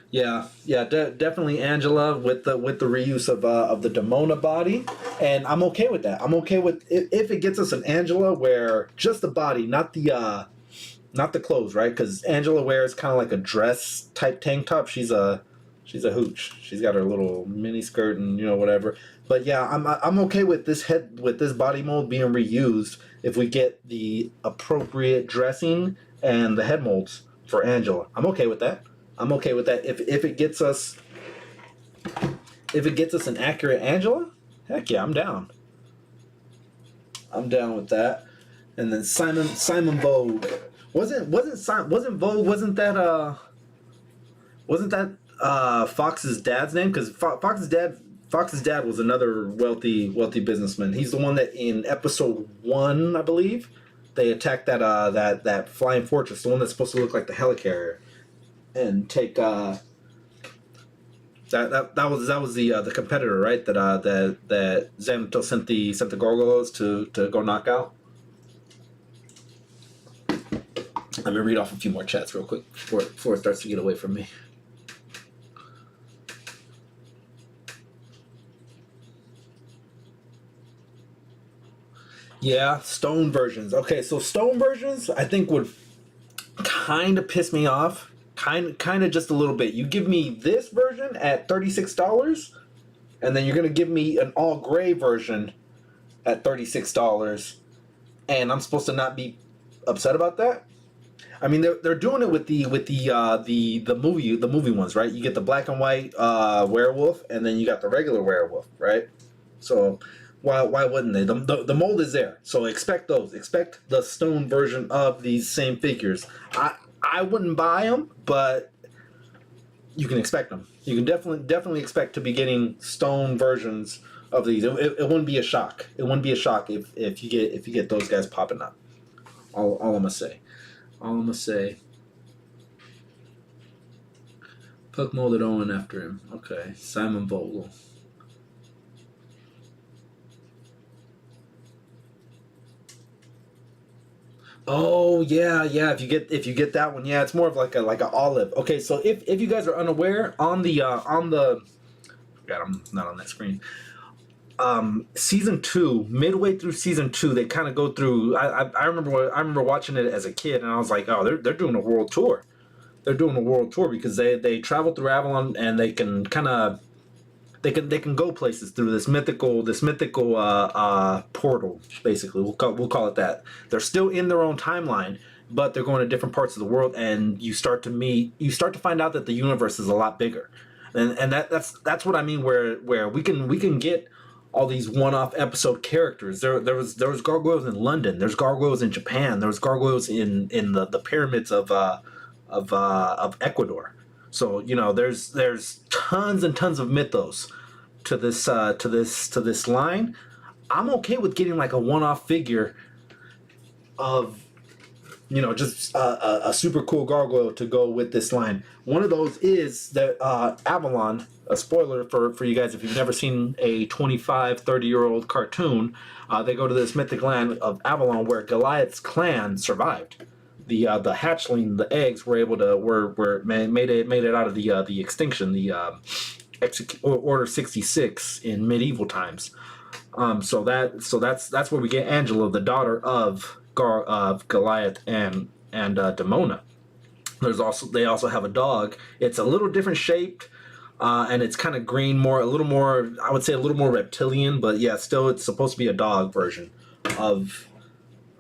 Yeah, definitely Angela with the reuse of the Demona body, and I'm okay with that. I'm okay with if it gets us an Angela where just the body, not the clothes, right? Because Angela wears kind of like a dress type tank top. She's a hooch. She's got her little mini skirt and whatever. But yeah, I'm okay with this body mold being reused if we get the appropriate dressing and the head molds for Angela. I'm okay with that. If it gets us an accurate Angela, heck yeah, I'm down. I'm down with that. And then Simon Vogue wasn't Vogue wasn't that Fox's dad's name? Because Fox's dad was another wealthy businessman. He's the one that in episode 1, I believe, they attacked that flying fortress, the one that's supposed to look like the helicarrier. And take that was the competitor, right? That Xanatos sent the Gargoyles to go knock out. Let me read off a few more chats real quick before it starts to get away from me. Yeah, stone versions. Okay, so stone versions I think would kind of piss me off. Kind of just a little bit. You give me this version at $36, and then you're gonna give me an all gray version at $36, and I'm supposed to not be upset about that. I mean, they're doing it with the movie ones, right? You get the black and white werewolf, and then you got the regular werewolf, right? So why wouldn't they? The mold is there, so expect those. Expect the stone version of these same figures. I wouldn't buy them, but you can expect them. You can definitely expect to be getting stone versions of these. It wouldn't be a shock. It wouldn't be a shock if you get those guys popping up. All I'm gonna say. Puck molded Owen after him. Okay, Simon Vogel. Oh yeah. If you get that one, yeah, it's more of like a olive. Okay, so if you guys are unaware, on the God, I'm not on that screen. Season 2, midway through season 2, they kind of go through. I remember watching it as a kid, and I was like, oh, they're doing a world tour. they're doing a world tour because they travel through Avalon and they can kind of they can go places through this mythical portal. Basically, we'll call it that. They're still in their own timeline, but they're going to different parts of the world, and you start to find out that the universe is a lot bigger, and that's what I mean. Where we can get all these one-off episode characters. There was gargoyles in London. There's gargoyles in Japan. There's gargoyles in the pyramids of Ecuador. So there's tons and tons of mythos to this line. I'm okay with getting like a one-off figure of just a super cool gargoyle to go with this line. One of those is that Avalon. A spoiler for you guys if you've never seen a 25-30-year-old cartoon. They go to this mythic land of Avalon where Goliath's clan survived. The hatchling, the eggs were able to made it out of the extinction, the Order 66 in medieval times. So that's where we get Angela, the daughter of Goliath and Demona. They also have a dog. It's a little different shaped. And it's kind of green, I would say a little more reptilian, but yeah, still it's supposed to be a dog version of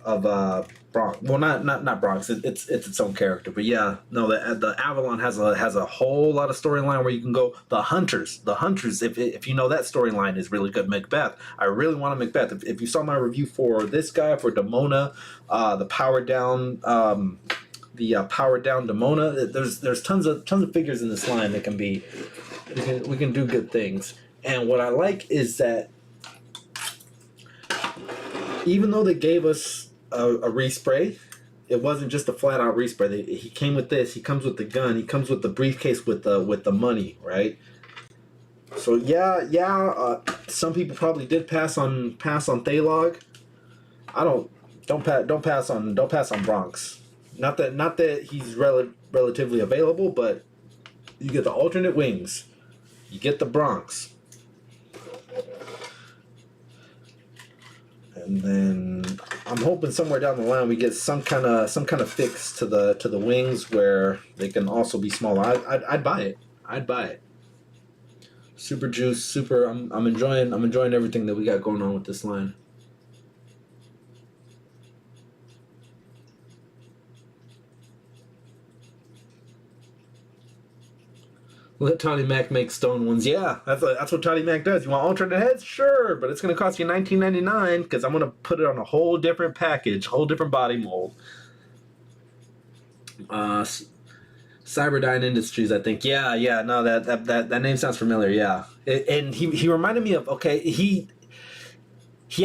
Bronx. Well, not Bronx. It's its own character, but yeah, no, the Avalon has a whole lot of storyline where you can go. The Hunters, if you know that storyline is really good. Macbeth, I really want a Macbeth. If you saw my review for this guy for Demona, the powered down. The powered down Demona. There's tons of figures in this line that can be. We can do good things. And what I like is that even though they gave us a respray, it wasn't just a flat out respray. He came with this. He comes with the gun. He comes with the briefcase with the money, right? So some people probably did pass on Thalog. Don't pass on Bronx. Not that he's relatively available, but you get the alternate wings. You get the Bronx. And then I'm hoping somewhere down the line we get some kind of fix to the wings where they can also be smaller. I'd buy it. I'd buy it. Super juice, super. I'm enjoying everything that we got going on with this line. Let Toddy Mac make stone ones. Yeah, that's what Toddy Mac does. You want alternate heads? Sure, but it's going to cost you $19.99 because I'm going to put it on a whole different package, whole different body mold. Cyberdyne Industries, I think. Yeah. No, that name sounds familiar. Yeah, and he reminded me of. Okay, he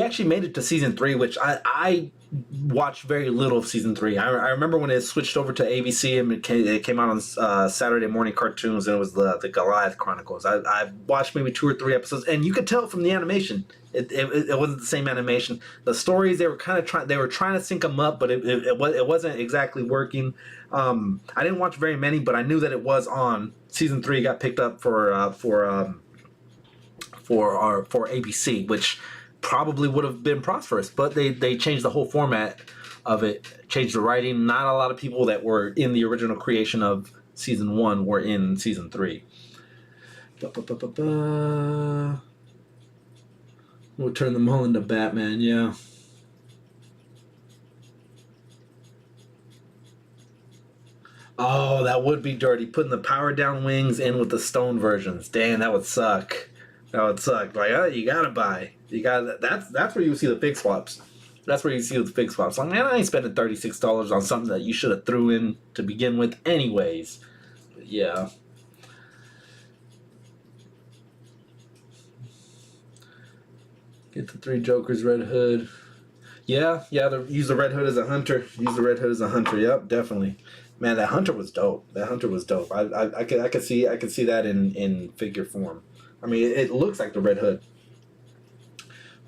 actually made it to season 3, which I watched very little of season 3. I remember when it switched over to ABC and it came out on Saturday morning cartoons, and it was the Goliath Chronicles. I watched maybe 2 or 3 episodes, and you could tell from the animation it wasn't the same animation. The stories they were trying to sync them up, but it wasn't exactly working. I didn't watch very many, but I knew that it was on. Season 3 got picked up for ABC, which probably would have been prosperous, but they changed the whole format of it, changed the writing. Not a lot of people that were in the original creation of season 1 were in season 3. We'll turn them all into Batman, yeah. Oh, that would be dirty. Putting the powered down wings in with the stone versions. Damn, that would suck. That would suck. Like, you gotta buy. That's where you see the fig swaps. That's where you see the fig swaps. Like, man, I ain't spending $36 on something that you should have threw in to begin with anyways. But yeah. Get the 3 Jokers, Red Hood. Yeah, use the Red Hood as a hunter. Yep, definitely. Man, that hunter was dope. I could see that in figure form. I mean, it looks like the Red Hood.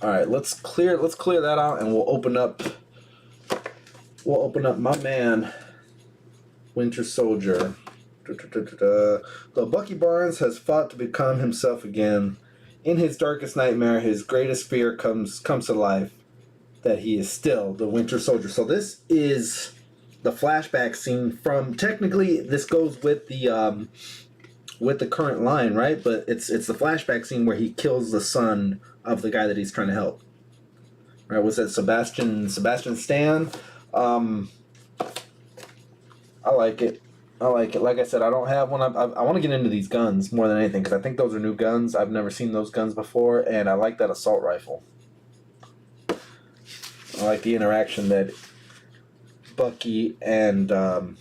All right, let's clear that out, and we'll open up my man, Winter Soldier. Though Bucky Barnes has fought to become himself again, in his darkest nightmare, his greatest fear comes to life, that he is still the Winter Soldier. So this is flashback scene from, technically this goes with the current line, right? But it's the flashback scene where he kills the son of the guy that he's trying to help. Right? Was that Sebastian Stan? I like it. Like I said, I don't have one. I want to get into these guns more than anything because I think those are new guns. I've never seen those guns before, and I like that assault rifle. I like the interaction that Bucky and not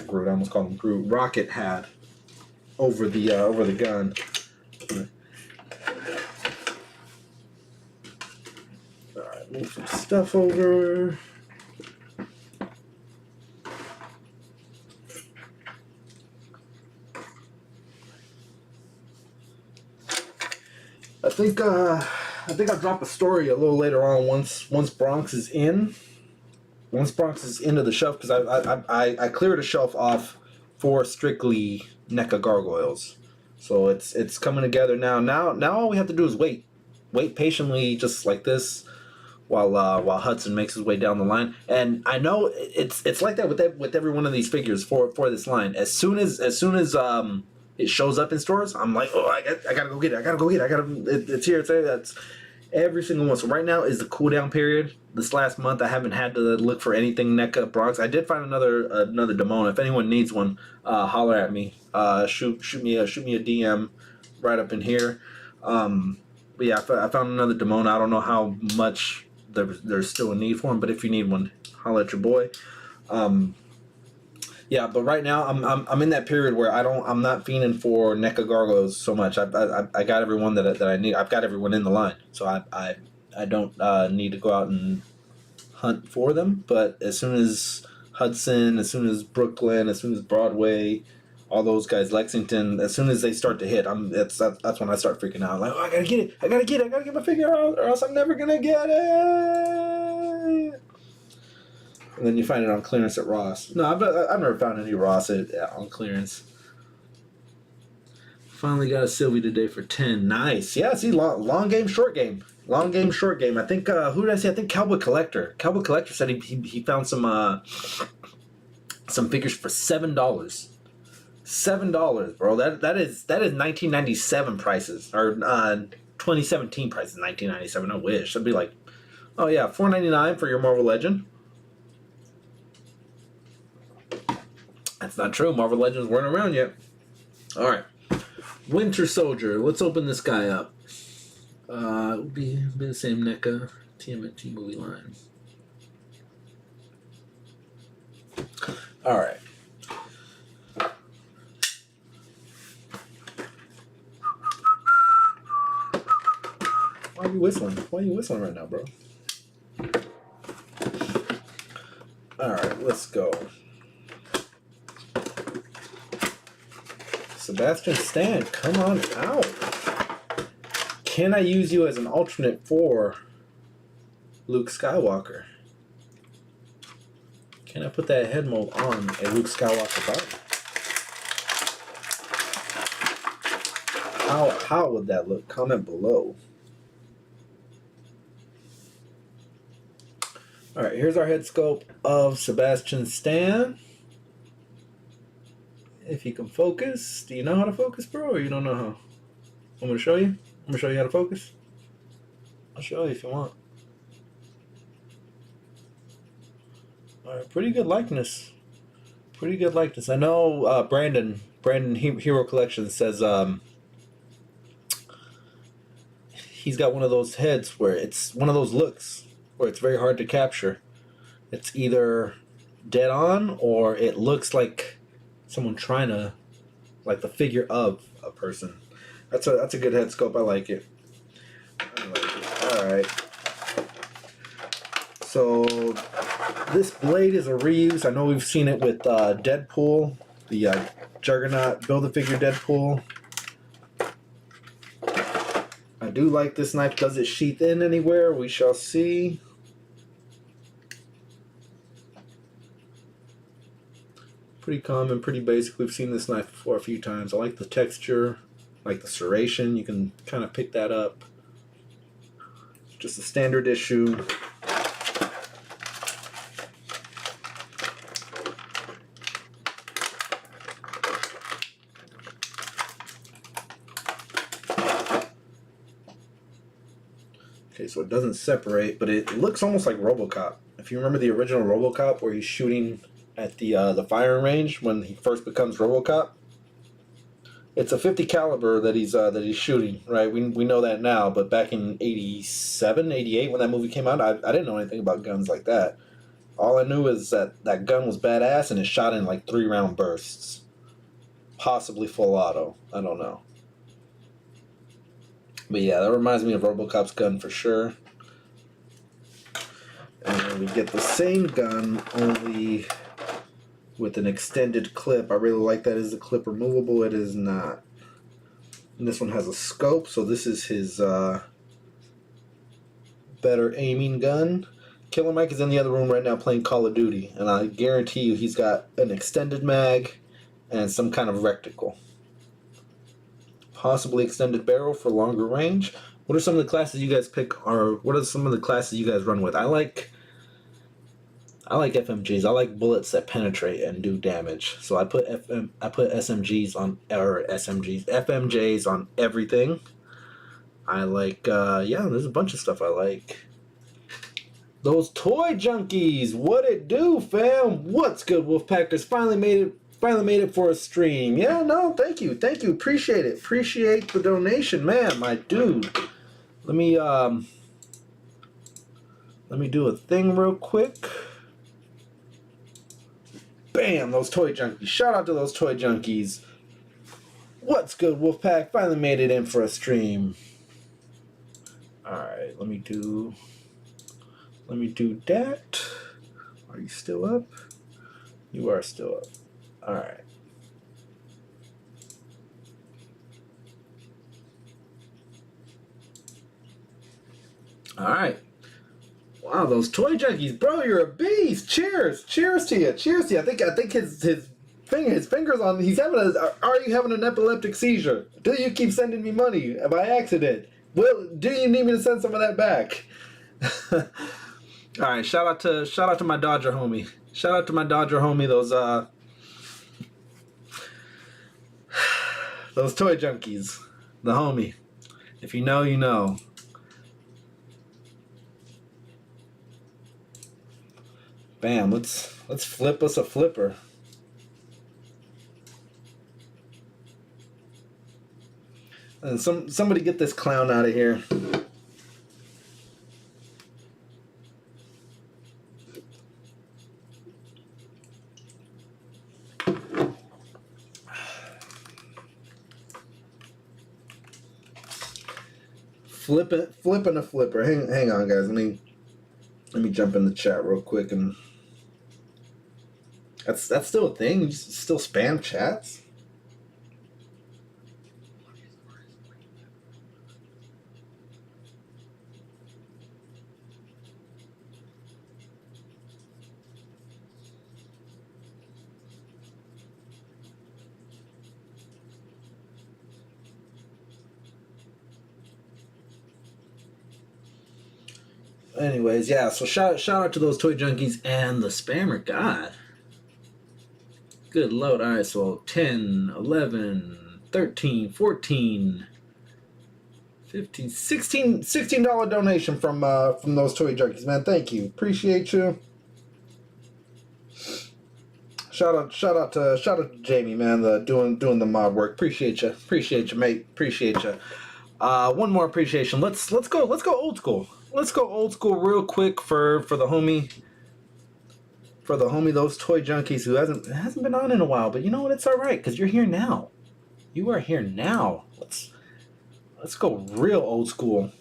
Groot, I almost called him Groot, Rocket had over the gun. All right, move some stuff over. I think I'll drop a story a little later on once Bronx is in. Once Bronx is into the shelf, because I cleared a shelf off for strictly NECA gargoyles, so it's coming together now. Now all we have to do is wait patiently, just like this, while Hudson makes his way down the line. And I know it's like that with every one of these figures for this line. As soon as it shows up in stores, I'm like, oh, I gotta go get it. It's here. That's every single one. So right now is the cooldown period. This last month, I haven't had to look for anything NECA Bronx. I did find another Demona. If anyone needs one, holler at me. Shoot me a DM right up in here. But yeah, I found another Demona. I don't know how much there's still a need for them, but if you need one, holler at your boy. Yeah, but right now I'm in that period where I'm not fiending for NECA gargoyles so much. I got everyone that I need. I've got everyone in the line, so I don't need to go out and hunt for them. But as soon as Hudson, as soon as Brooklyn, as soon as Broadway, all those guys, Lexington, as soon as they start to hit, that's when I start freaking out. Like, oh, I gotta get it. I gotta get my figure out, or else I'm never gonna get it. And then you find it on clearance at Ross. No, I've never found any Ross on clearance. Finally got a Sylvie today for 10. Nice. Yeah, see, long game, short game. Long game, short game. I think, who did I see? I think Cowboy Collector. Cowboy Collector said he found some figures for $7. $7, bro. That is 1997 prices. Or 2017 prices, 1997. I wish. That'd be like, oh yeah, $4.99 for your Marvel Legend. That's not true. Marvel Legends weren't around yet. All right. Winter Soldier. Let's open this guy up. It would be the same NECA TMNT movie line. All right. Why are you whistling? Why are you whistling right now, bro? All right, let's go. Sebastian Stan, come on out. Can I use you as an alternate for Luke Skywalker? Can I put that head mold on a Luke Skywalker body? How would that look? Comment below. Alright, here's our head sculpt of Sebastian Stan. If you can focus. Do you know how to focus, bro, or you don't know how? I'm going to show you. I'm going to show you how to focus. I'll show you if you want. Alright, pretty good likeness. Pretty good likeness. I know Brandon Hero Collection says he's got one of those heads where it's one of those looks where it's very hard to capture. It's either dead on or it looks like someone trying to, like the figure of a person. That's a good head sculpt. I like it. All right. So this blade is a reuse. I know we've seen it with Deadpool, the Juggernaut Build-A-Figure Deadpool. I do like this knife. Does it sheath in anywhere? We shall see. Pretty common, pretty basic. We've seen this knife before a few times. I like the texture, like the serration. You can kind of pick that up. It's just a standard issue. Okay, so it doesn't separate, but it looks almost like RoboCop. If you remember the original RoboCop, where he's shooting at the firing range when he first becomes RoboCop, it's a 50 caliber that he's shooting. Right, we know that now, but back in 87, 88, when that movie came out, I didn't know anything about guns like that. All I knew is that gun was badass and it shot in like 3-round bursts, possibly full auto. I don't know. But yeah, that reminds me of RoboCop's gun for sure. And then we get the same gun, only with an extended clip. I really like that. Is the clip removable? It is not. And this one has a scope, so this is his better aiming gun. Killer Mike is in the other room right now playing Call of Duty, and I guarantee you he's got an extended mag and some kind of reticle. Possibly extended barrel for longer range. What are some of the classes you guys pick, or what are some of the classes you guys run with? I like FMGs. I like bullets that penetrate and do damage. So I put SMGs on, or FMJs on everything. I like yeah, there's a bunch of stuff I like. Those toy junkies, what it do, fam? What's good, Wolfpackers? Finally made it for a stream. Yeah, no, thank you, appreciate it, appreciate the donation, man, my dude. Let me do a thing real quick. Bam, those toy junkies. Shout out to those toy junkies. What's good, Wolfpack? Finally made it in for a stream. All right, let me do that. Are you still up? You are still up. All right. All right. Wow, those toy junkies, bro! You're a beast. Cheers to you. I think his fingers on. He's having Are you having an epileptic seizure? Do you keep sending me money by accident? Well, do you need me to send some of that back? All right. Shout out to my Dodger homie. Those toy junkies, the homie. If you know, you know. Bam, let's flip us a flipper. And somebody get this clown out of here. Flipping a flipper. Hang on, guys. Let me jump in the chat real quick, and that's still a thing. You still spam chats. Anyways, yeah, so shout out to those toy junkies and the spammer. God. Good load. All right, so 10, 11, 13, 14, 15, 16 $16 donation from those toy junkies, man. Thank you. Appreciate you. Shout out to Jamie, man, doing the mod work. Appreciate you, mate. Appreciate you. One more appreciation. Let's go old school. Let's go old school real quick for the homie. Those toy junkies who hasn't been on in a while, but you know what? It's all right because you're here now. You are here now. Let's go real old school.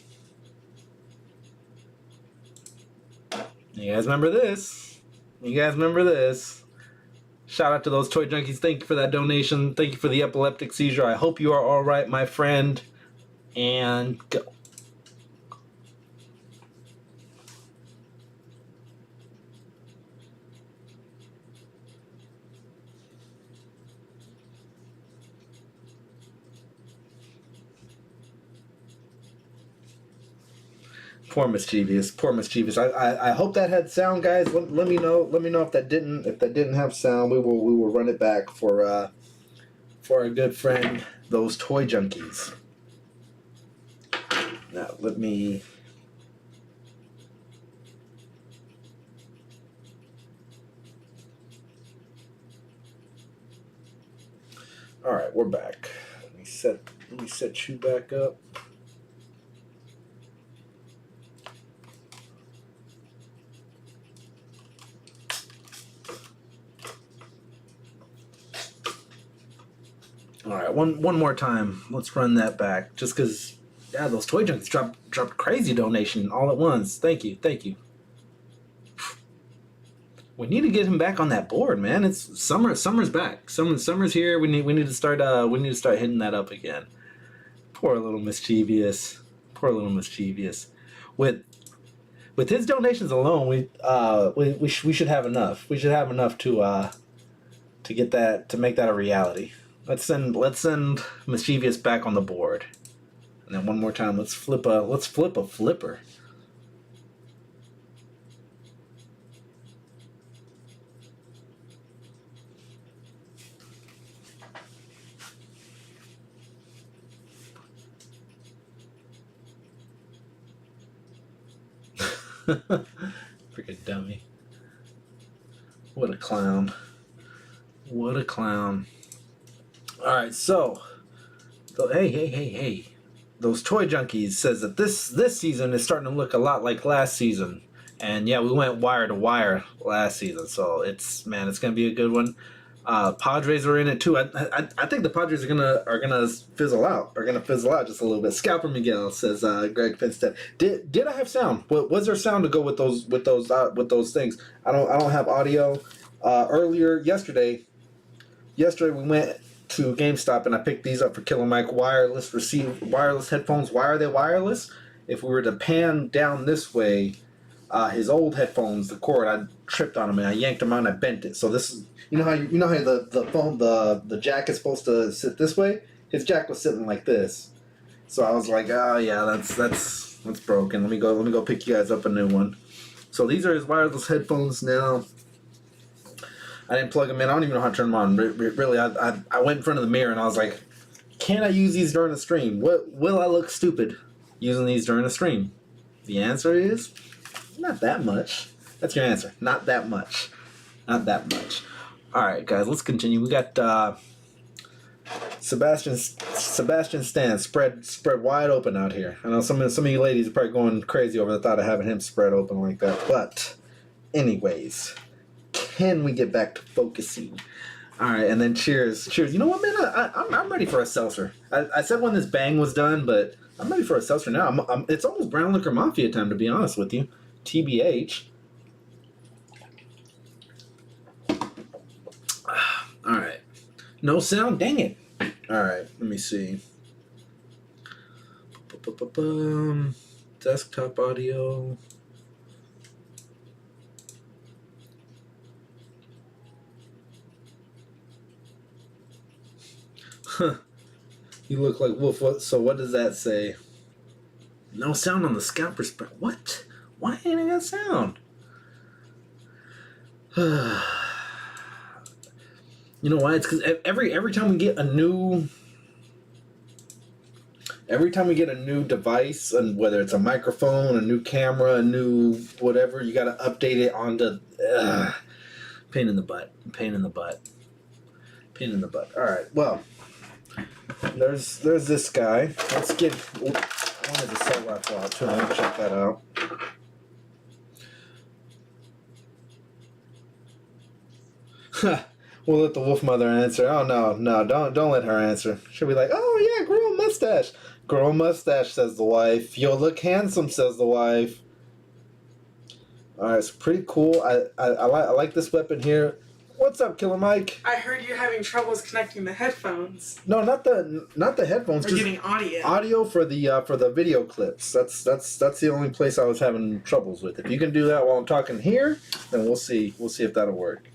You guys remember this? Shout out to those toy junkies. Thank you for that donation. Thank you for the epileptic seizure. I hope you are all right, my friend. And go. Poor mischievous. I hope that had sound, guys. Let me know if that didn't have sound. We will run it back for our good friend, those toy junkies. Now let me All right, we're back. Let me set you back up. All right, one more time. Let's run that back. Just because, yeah, those toy junkies dropped crazy donation all at once. Thank you. We need to get him back on that board, man. It's summer. Summer's back. Summer's here. We need to start. We need to start hitting that up again. Poor little mischievous. With his donations alone, we should have enough. We should have enough to get that, to make that a reality. Let's send mischievous back on the board, and then one more time. Let's flip a flipper. Freaking dummy. What a clown. Alright, so hey. Those toy junkies says that this season is starting to look a lot like last season. And yeah, we went wire to wire last season, so it's gonna be a good one. Padres are in it too. I think the Padres are gonna fizzle out. Just a little bit. Scalper Miguel says Greg Finstead. Did I have sound? Was there sound to go with those things? I don't have audio. Earlier yesterday we went to GameStop and I picked these up for Killer Mike wireless headphones. Why are they wireless? If we were to pan down this way, his old headphones, the cord, I tripped on them and I yanked them out and I bent it. So this is, you know how the phone, the jack is supposed to sit this way? His jack was sitting like this. So I was like, oh yeah, that's broken. Let me go pick you guys up a new one. So these are his wireless headphones now. I didn't plug them in. I don't even know how to turn them on. Really, I went in front of the mirror and I was like, can I use these during the stream? Will I look stupid using these during the stream? The answer is not that much. That's your answer. Not that much. All right, guys, let's continue. We got Sebastian Stan spread wide open out here. I know some of you ladies are probably going crazy over the thought of having him spread open like that. But anyways, can we get back to focusing? All right, and then cheers. You know what, man? I'm ready for a seltzer. I said when this bang was done, but I'm ready for a seltzer now. It's almost Brown Liquor Mafia time, to be honest with you. TBH. All right. No sound? Dang it. All right, let me see. Desktop audio. Huh. You look like Wolf. So what does that say? No sound on the scalper spread. What? Why ain't I got sound? You know why? It's because every time we get a new device, and whether it's a microphone, a new camera, a new whatever, you got to update it onto. Pain in the butt. All right. Well, there's this guy. Let's get. I wanted to sell rifle out too. Let me check that out. We'll let the wolf mother answer. Oh no, don't let her answer. She'll be like, oh yeah, grow a mustache. Grow a mustache, says the wife. You'll look handsome, says the wife. Alright, it's pretty cool. I like this weapon here. What's up, Killer Mike? I heard you're having troubles connecting the headphones. No, not the headphones. Or just getting audio. Audio for the video clips. That's the only place I was having troubles with. If you can do that while I'm talking here, then we'll see if that'll work.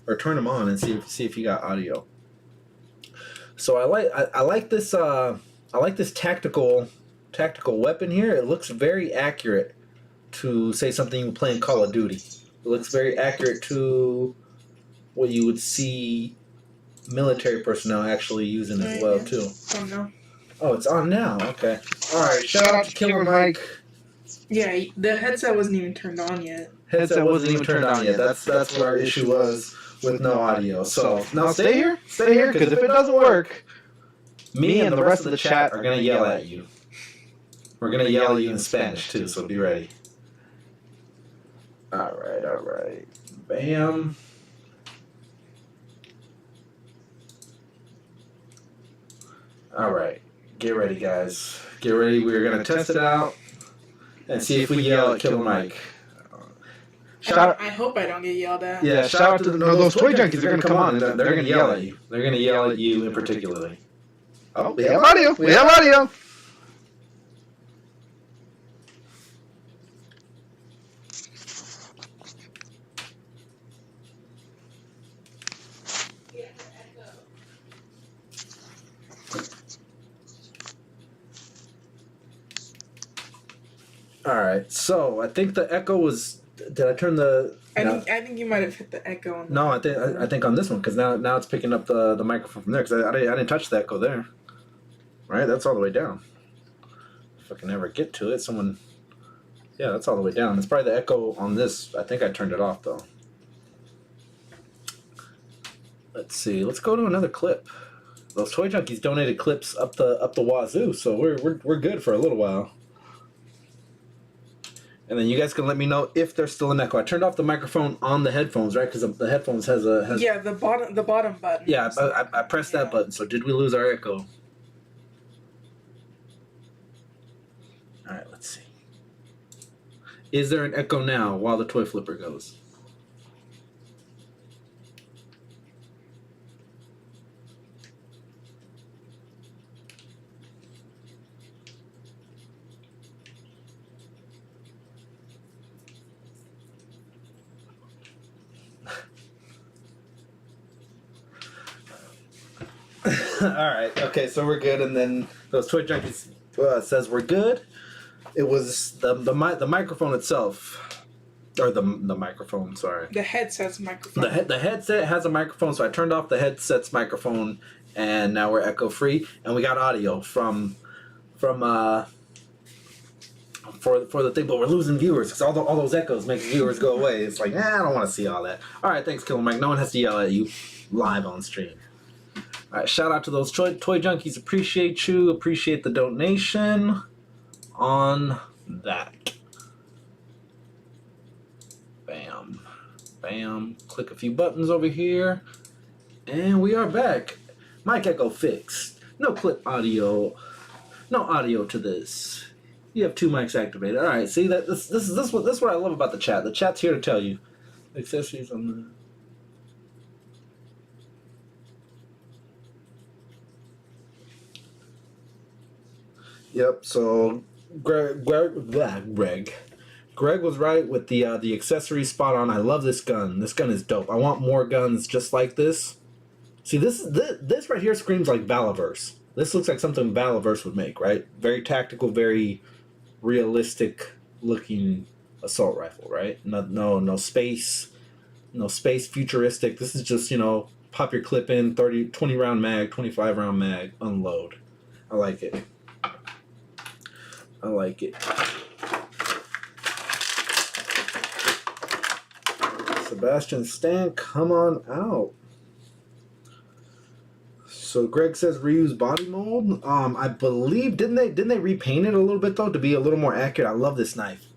Or turn them on and see if you got audio. So I like this tactical weapon here. It looks very accurate to say something you would play in Call of Duty. It looks very accurate to what you would see military personnel actually using as well too. Oh no. Oh, it's on now. Okay. All right. Shout out to Killer Mike. Yeah, the headset wasn't even turned on yet. Headset wasn't even turned on yet. That's what our issue was. with no audio. So now stay here, because if it doesn't work, me and the rest of the chat are gonna yell at you. We're gonna yell at you in Spanish too, so be ready. All right. Bam. All right, get ready, guys. Get ready. We're gonna test it out and see if we yell at Killer Mike. I hope I don't get yelled at. Yeah, shout out to those toy junkies. They're gonna come on and they're gonna yell at you. They're gonna yell at you in particularly. Oh, we have audio. We have audio. All right, so I think the echo was. Did I turn the? I think you might have hit the echo on. No, I think on this one because now it's picking up the microphone from there because I didn't touch the echo there. Right, that's all the way down. If I can ever get to it, someone. Yeah, that's all the way down. It's probably the echo on this. I think I turned it off though. Let's see. Let's go to another clip. Those toy junkies donated clips up the wazoo, so we're good for a little while. And then you guys can let me know if there's still an echo. I turned off the microphone on the headphones, right? Because the headphones has. Yeah, the bottom button. Yeah, I pressed that button. So did we lose our echo? All right, let's see. Is there an echo now while the toy flipper goes? All right. Okay. So we're good, and then those toy junkies says we're good. It was the microphone itself, or the microphone. Sorry. The headset's microphone. The headset has a microphone, so I turned off the headset's microphone, and now we're echo free, and we got audio from for the thing, but we're losing viewers because all those echoes make viewers go away. It's like, I don't want to see all that. All right, thanks, Killer Mike. No one has to yell at you live on stream. All right, shout out to those toy junkies. Appreciate you. Appreciate the donation on that. Bam. Bam. Click a few buttons over here. And we are back. Mic echo fixed. No clip audio. No audio to this. You have two mics activated. All right, see that this is what I love about the chat. The chat's here to tell you. Accessories on the. Yep. So, Greg was right with the accessory spot on. I love this gun. This gun is dope. I want more guns just like this. See, this right here screams like Valaverse. This looks like something Valaverse would make, right? Very tactical, very realistic looking assault rifle, right? No space, futuristic. This is just, pop your clip in, 20 round mag, 25 round mag, unload. I like it. Sebastian Stan, come on out. So Greg says reuse body mold. I believe didn't they repaint it a little bit though to be a little more accurate. I love this knife.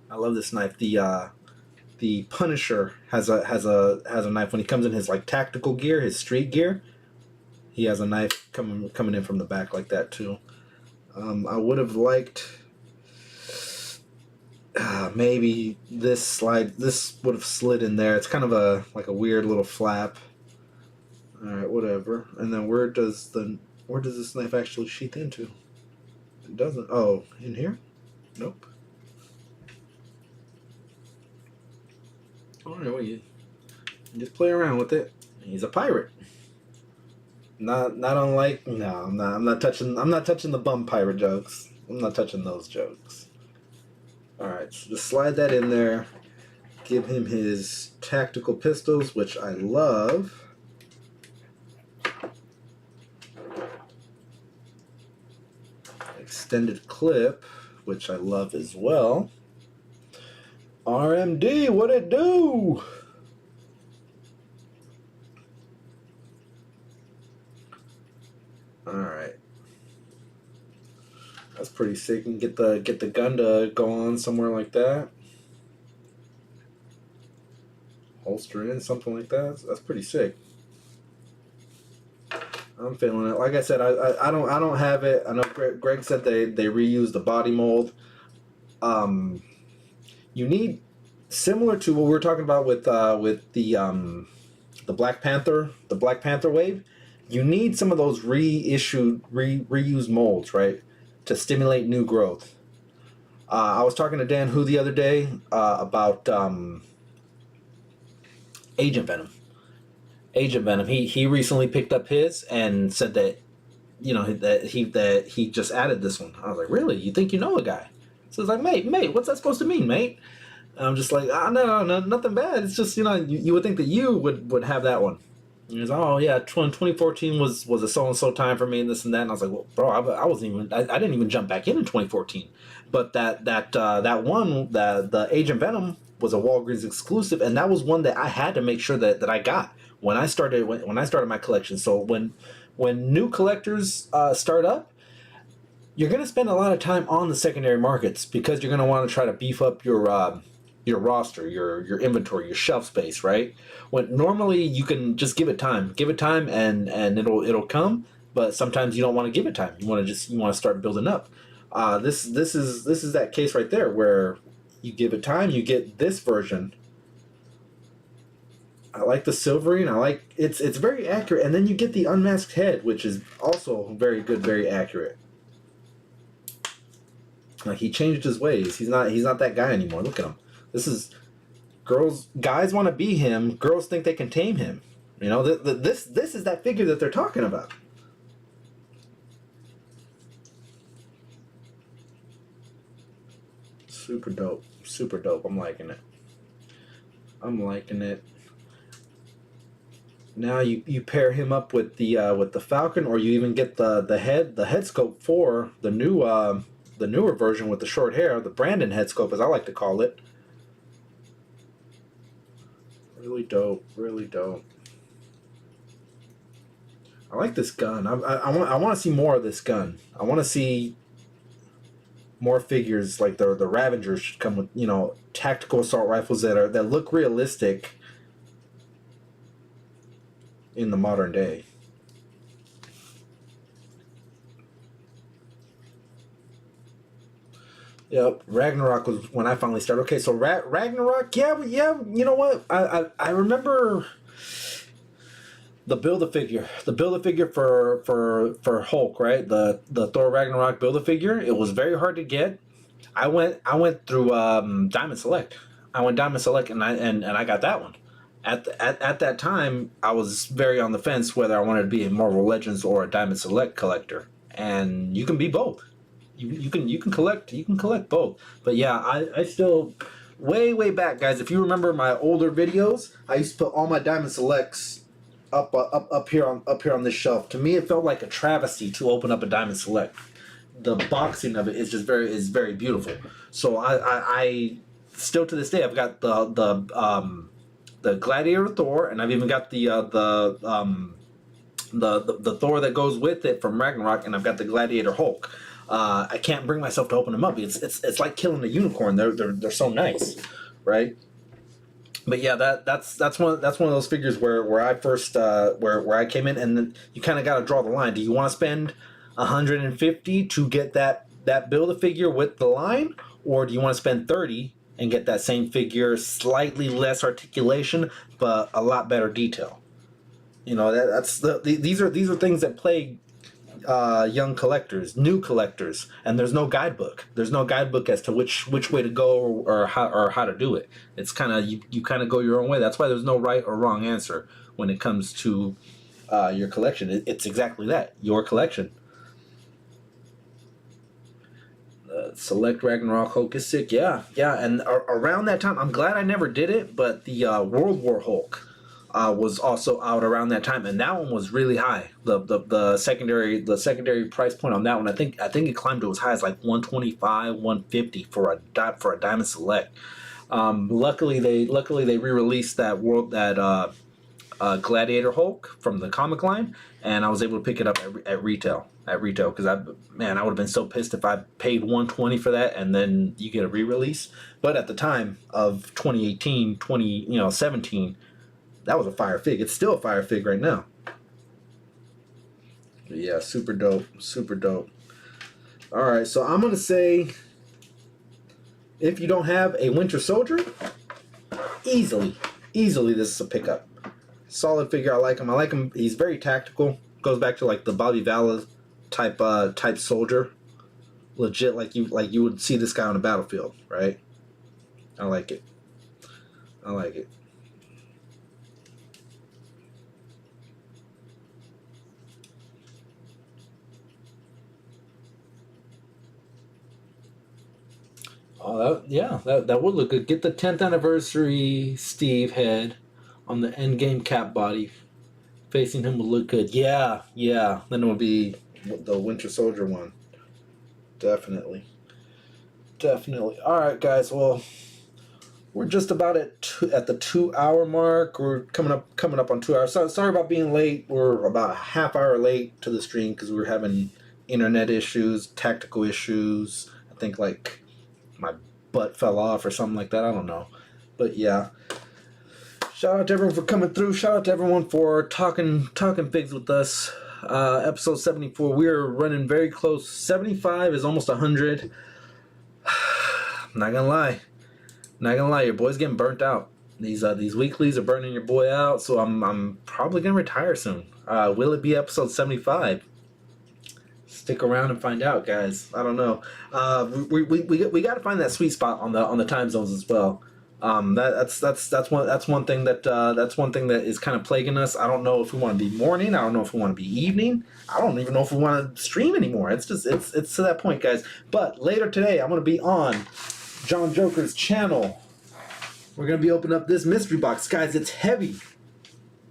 The Punisher has a knife when he comes in his like tactical gear, his street gear. He has a knife coming in from the back like that too. I would have liked maybe this would have slid in there. It's kind of a weird little flap. All right, whatever. And then where does this knife actually sheath into? It doesn't. Oh, in here? Nope. Oh no, you just play around with it. He's a pirate. Not unlike. No, I'm not touching the bum pirate jokes. I'm not touching those jokes. All right, so just slide that in there. Give him his tactical pistols, which I love. Extended clip, which I love as well. RMD, what it do? All right. That's pretty sick. And get the gun to go on somewhere like that. Holster in, something like that. That's pretty sick. I'm feeling it. Like I said, I don't have it. I know Greg said they reused the body mold. You need, similar to what we were talking about with the Black Panther wave. You need some of those reused molds, right, to stimulate new growth. I was talking to Dan Who the other day about Agent Venom. Agent Venom. He recently picked up his and said that, you know, that he just added this one. I was like, really? You think you know a guy? So it's like, mate, what's that supposed to mean, mate? And I'm just like, no, nothing bad. It's just, you know, you would think that you would have that one. And he's like, oh yeah, 2014 was a so and so time for me and this and that. And I was like, well, bro, I wasn't even, I didn't even jump back in 2014. But that one, the Agent Venom was a Walgreens exclusive, and that was one that I had to make sure that I got when I started my collection. So when new collectors start up, you're going to spend a lot of time on the secondary markets because you're going to want to try to beef up your roster, your inventory, your shelf space, right? When normally you can just give it time, and it'll come. But sometimes you don't want to give it time. You want to start building up. This is that case right there where you give it time, you get this version. I like the silvering. I like it's very accurate, and then you get the unmasked head, which is also very good, very accurate. Like, he changed his ways. He's not that guy anymore. Look at him. This is guys want to be him. Girls think they can tame him. You know, this is that figure that they're talking about. Super dope. Super dope. I'm liking it. Now you pair him up with the Falcon, or you even get the head scope for the newer version with the short hair, the Brandon head scope, as I like to call it. Really dope. Really dope. I like this gun. I want to see more of this gun. I want to see more figures like the Ravengers should come with, you know, tactical assault rifles that look realistic in the modern day. Yep, Ragnarok was when I finally started. Okay, so Ragnarok, yeah, you know what? I remember the Build-A-Figure for Hulk, right? The Thor Ragnarok Build-A-Figure. It was very hard to get. I went through Diamond Select. I went Diamond Select, and I got that one. At that time, I was very on the fence whether I wanted to be a Marvel Legends or a Diamond Select collector, and you can be both. You can collect both. But yeah, I still way back, guys. If you remember my older videos, I used to put all my Diamond Selects up here on this shelf. To me, it felt like a travesty to open up a Diamond Select. The boxing of it is just very beautiful. So I still to this day, I've got the Gladiator Thor, and I've even got the Thor that goes with it from Ragnarok, and I've got the Gladiator Hulk. I can't bring myself to open them up. It's like killing a unicorn. They're so nice, right? But yeah, that's one of those figures where I first where I came in, and then you kind of got to draw the line. Do you want to spend $150 to get that Build-A-Figure with the line, or do you want to spend $30 and get that same figure, slightly less articulation but a lot better detail? You know, these are things that plague young collectors, new collectors, and there's no guidebook. There's no guidebook as to which way to go or how to do it. It's kind of you kind of go your own way. That's why there's no right or wrong answer when it comes to your collection. It's exactly that, your collection. Select Ragnarok Hulk is sick, yeah. And around that time, I'm glad I never did it, but the World War Hulk was also out around that time, and that one was really high. The secondary price point on that one, I think it climbed to as high as like $125, $150 for a Diamond Select. Luckily they re-released that Gladiator Hulk from the comic line, and I was able to pick it up at retail. Because I would have been so pissed if I paid $120 for that and then you get a re-release. But at the time of 2018, 17, that was a fire fig. It's still a fire fig right now. But yeah, super dope, super dope. All right, so I'm gonna say, if you don't have a Winter Soldier, easily this is a pickup. Solid figure. I like him. He's very tactical. Goes back to like the Bobby Vala type soldier. Legit, like you would see this guy on the battlefield, right? I like it. Oh, that would look good. Get the 10th anniversary Steve head on the Endgame cap body. Facing him would look good. Yeah. Then it would be the Winter Soldier one. Definitely. All right, guys. Well, we're just about at the 2-hour mark. We're coming up on 2 hours. So, sorry about being late. We're about a half hour late to the stream because we were having internet issues, tactical issues. I think like my butt fell off or something like that. I don't know. But yeah. Shout out to everyone for coming through. Shout out to everyone for talking figs with us. Episode 74. We're running very close. 75 is almost 100. Not gonna lie. Your boy's getting burnt out. These weeklies are burning your boy out. So I'm probably gonna retire soon. Will it be episode 75? Stick around and find out, guys. I don't know. We got to find that sweet spot on the time zones as well. That's one thing that is kind of plaguing us. I don't know if we want to be morning. I don't know if we want to be evening. I don't even know if we want to stream anymore. It's to that point, guys. But later today, I'm going to be on John Joker's channel. We're going to be opening up this mystery box, guys. It's heavy.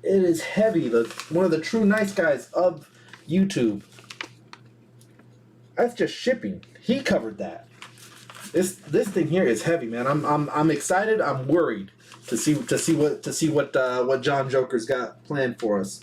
It is heavy. One of the true nice guys of YouTube. That's just shipping. He covered that. This thing here is heavy, man. I'm excited. I'm worried to see what John Joker's got planned for us.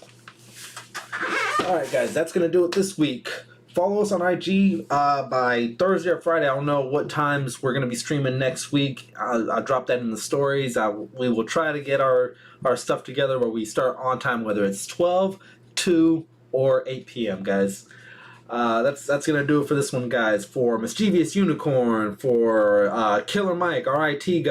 All right, guys, that's gonna do it this week. Follow us on IG by Thursday or Friday. I don't know what times we're gonna be streaming next week. I'll drop that in the stories. We will try to get our stuff together where we start on time, whether it's 12, 2, or 8 p.m. guys. That's gonna do it for this one, guys. For Mischievous Unicorn, for Killer Mike, RIT guys.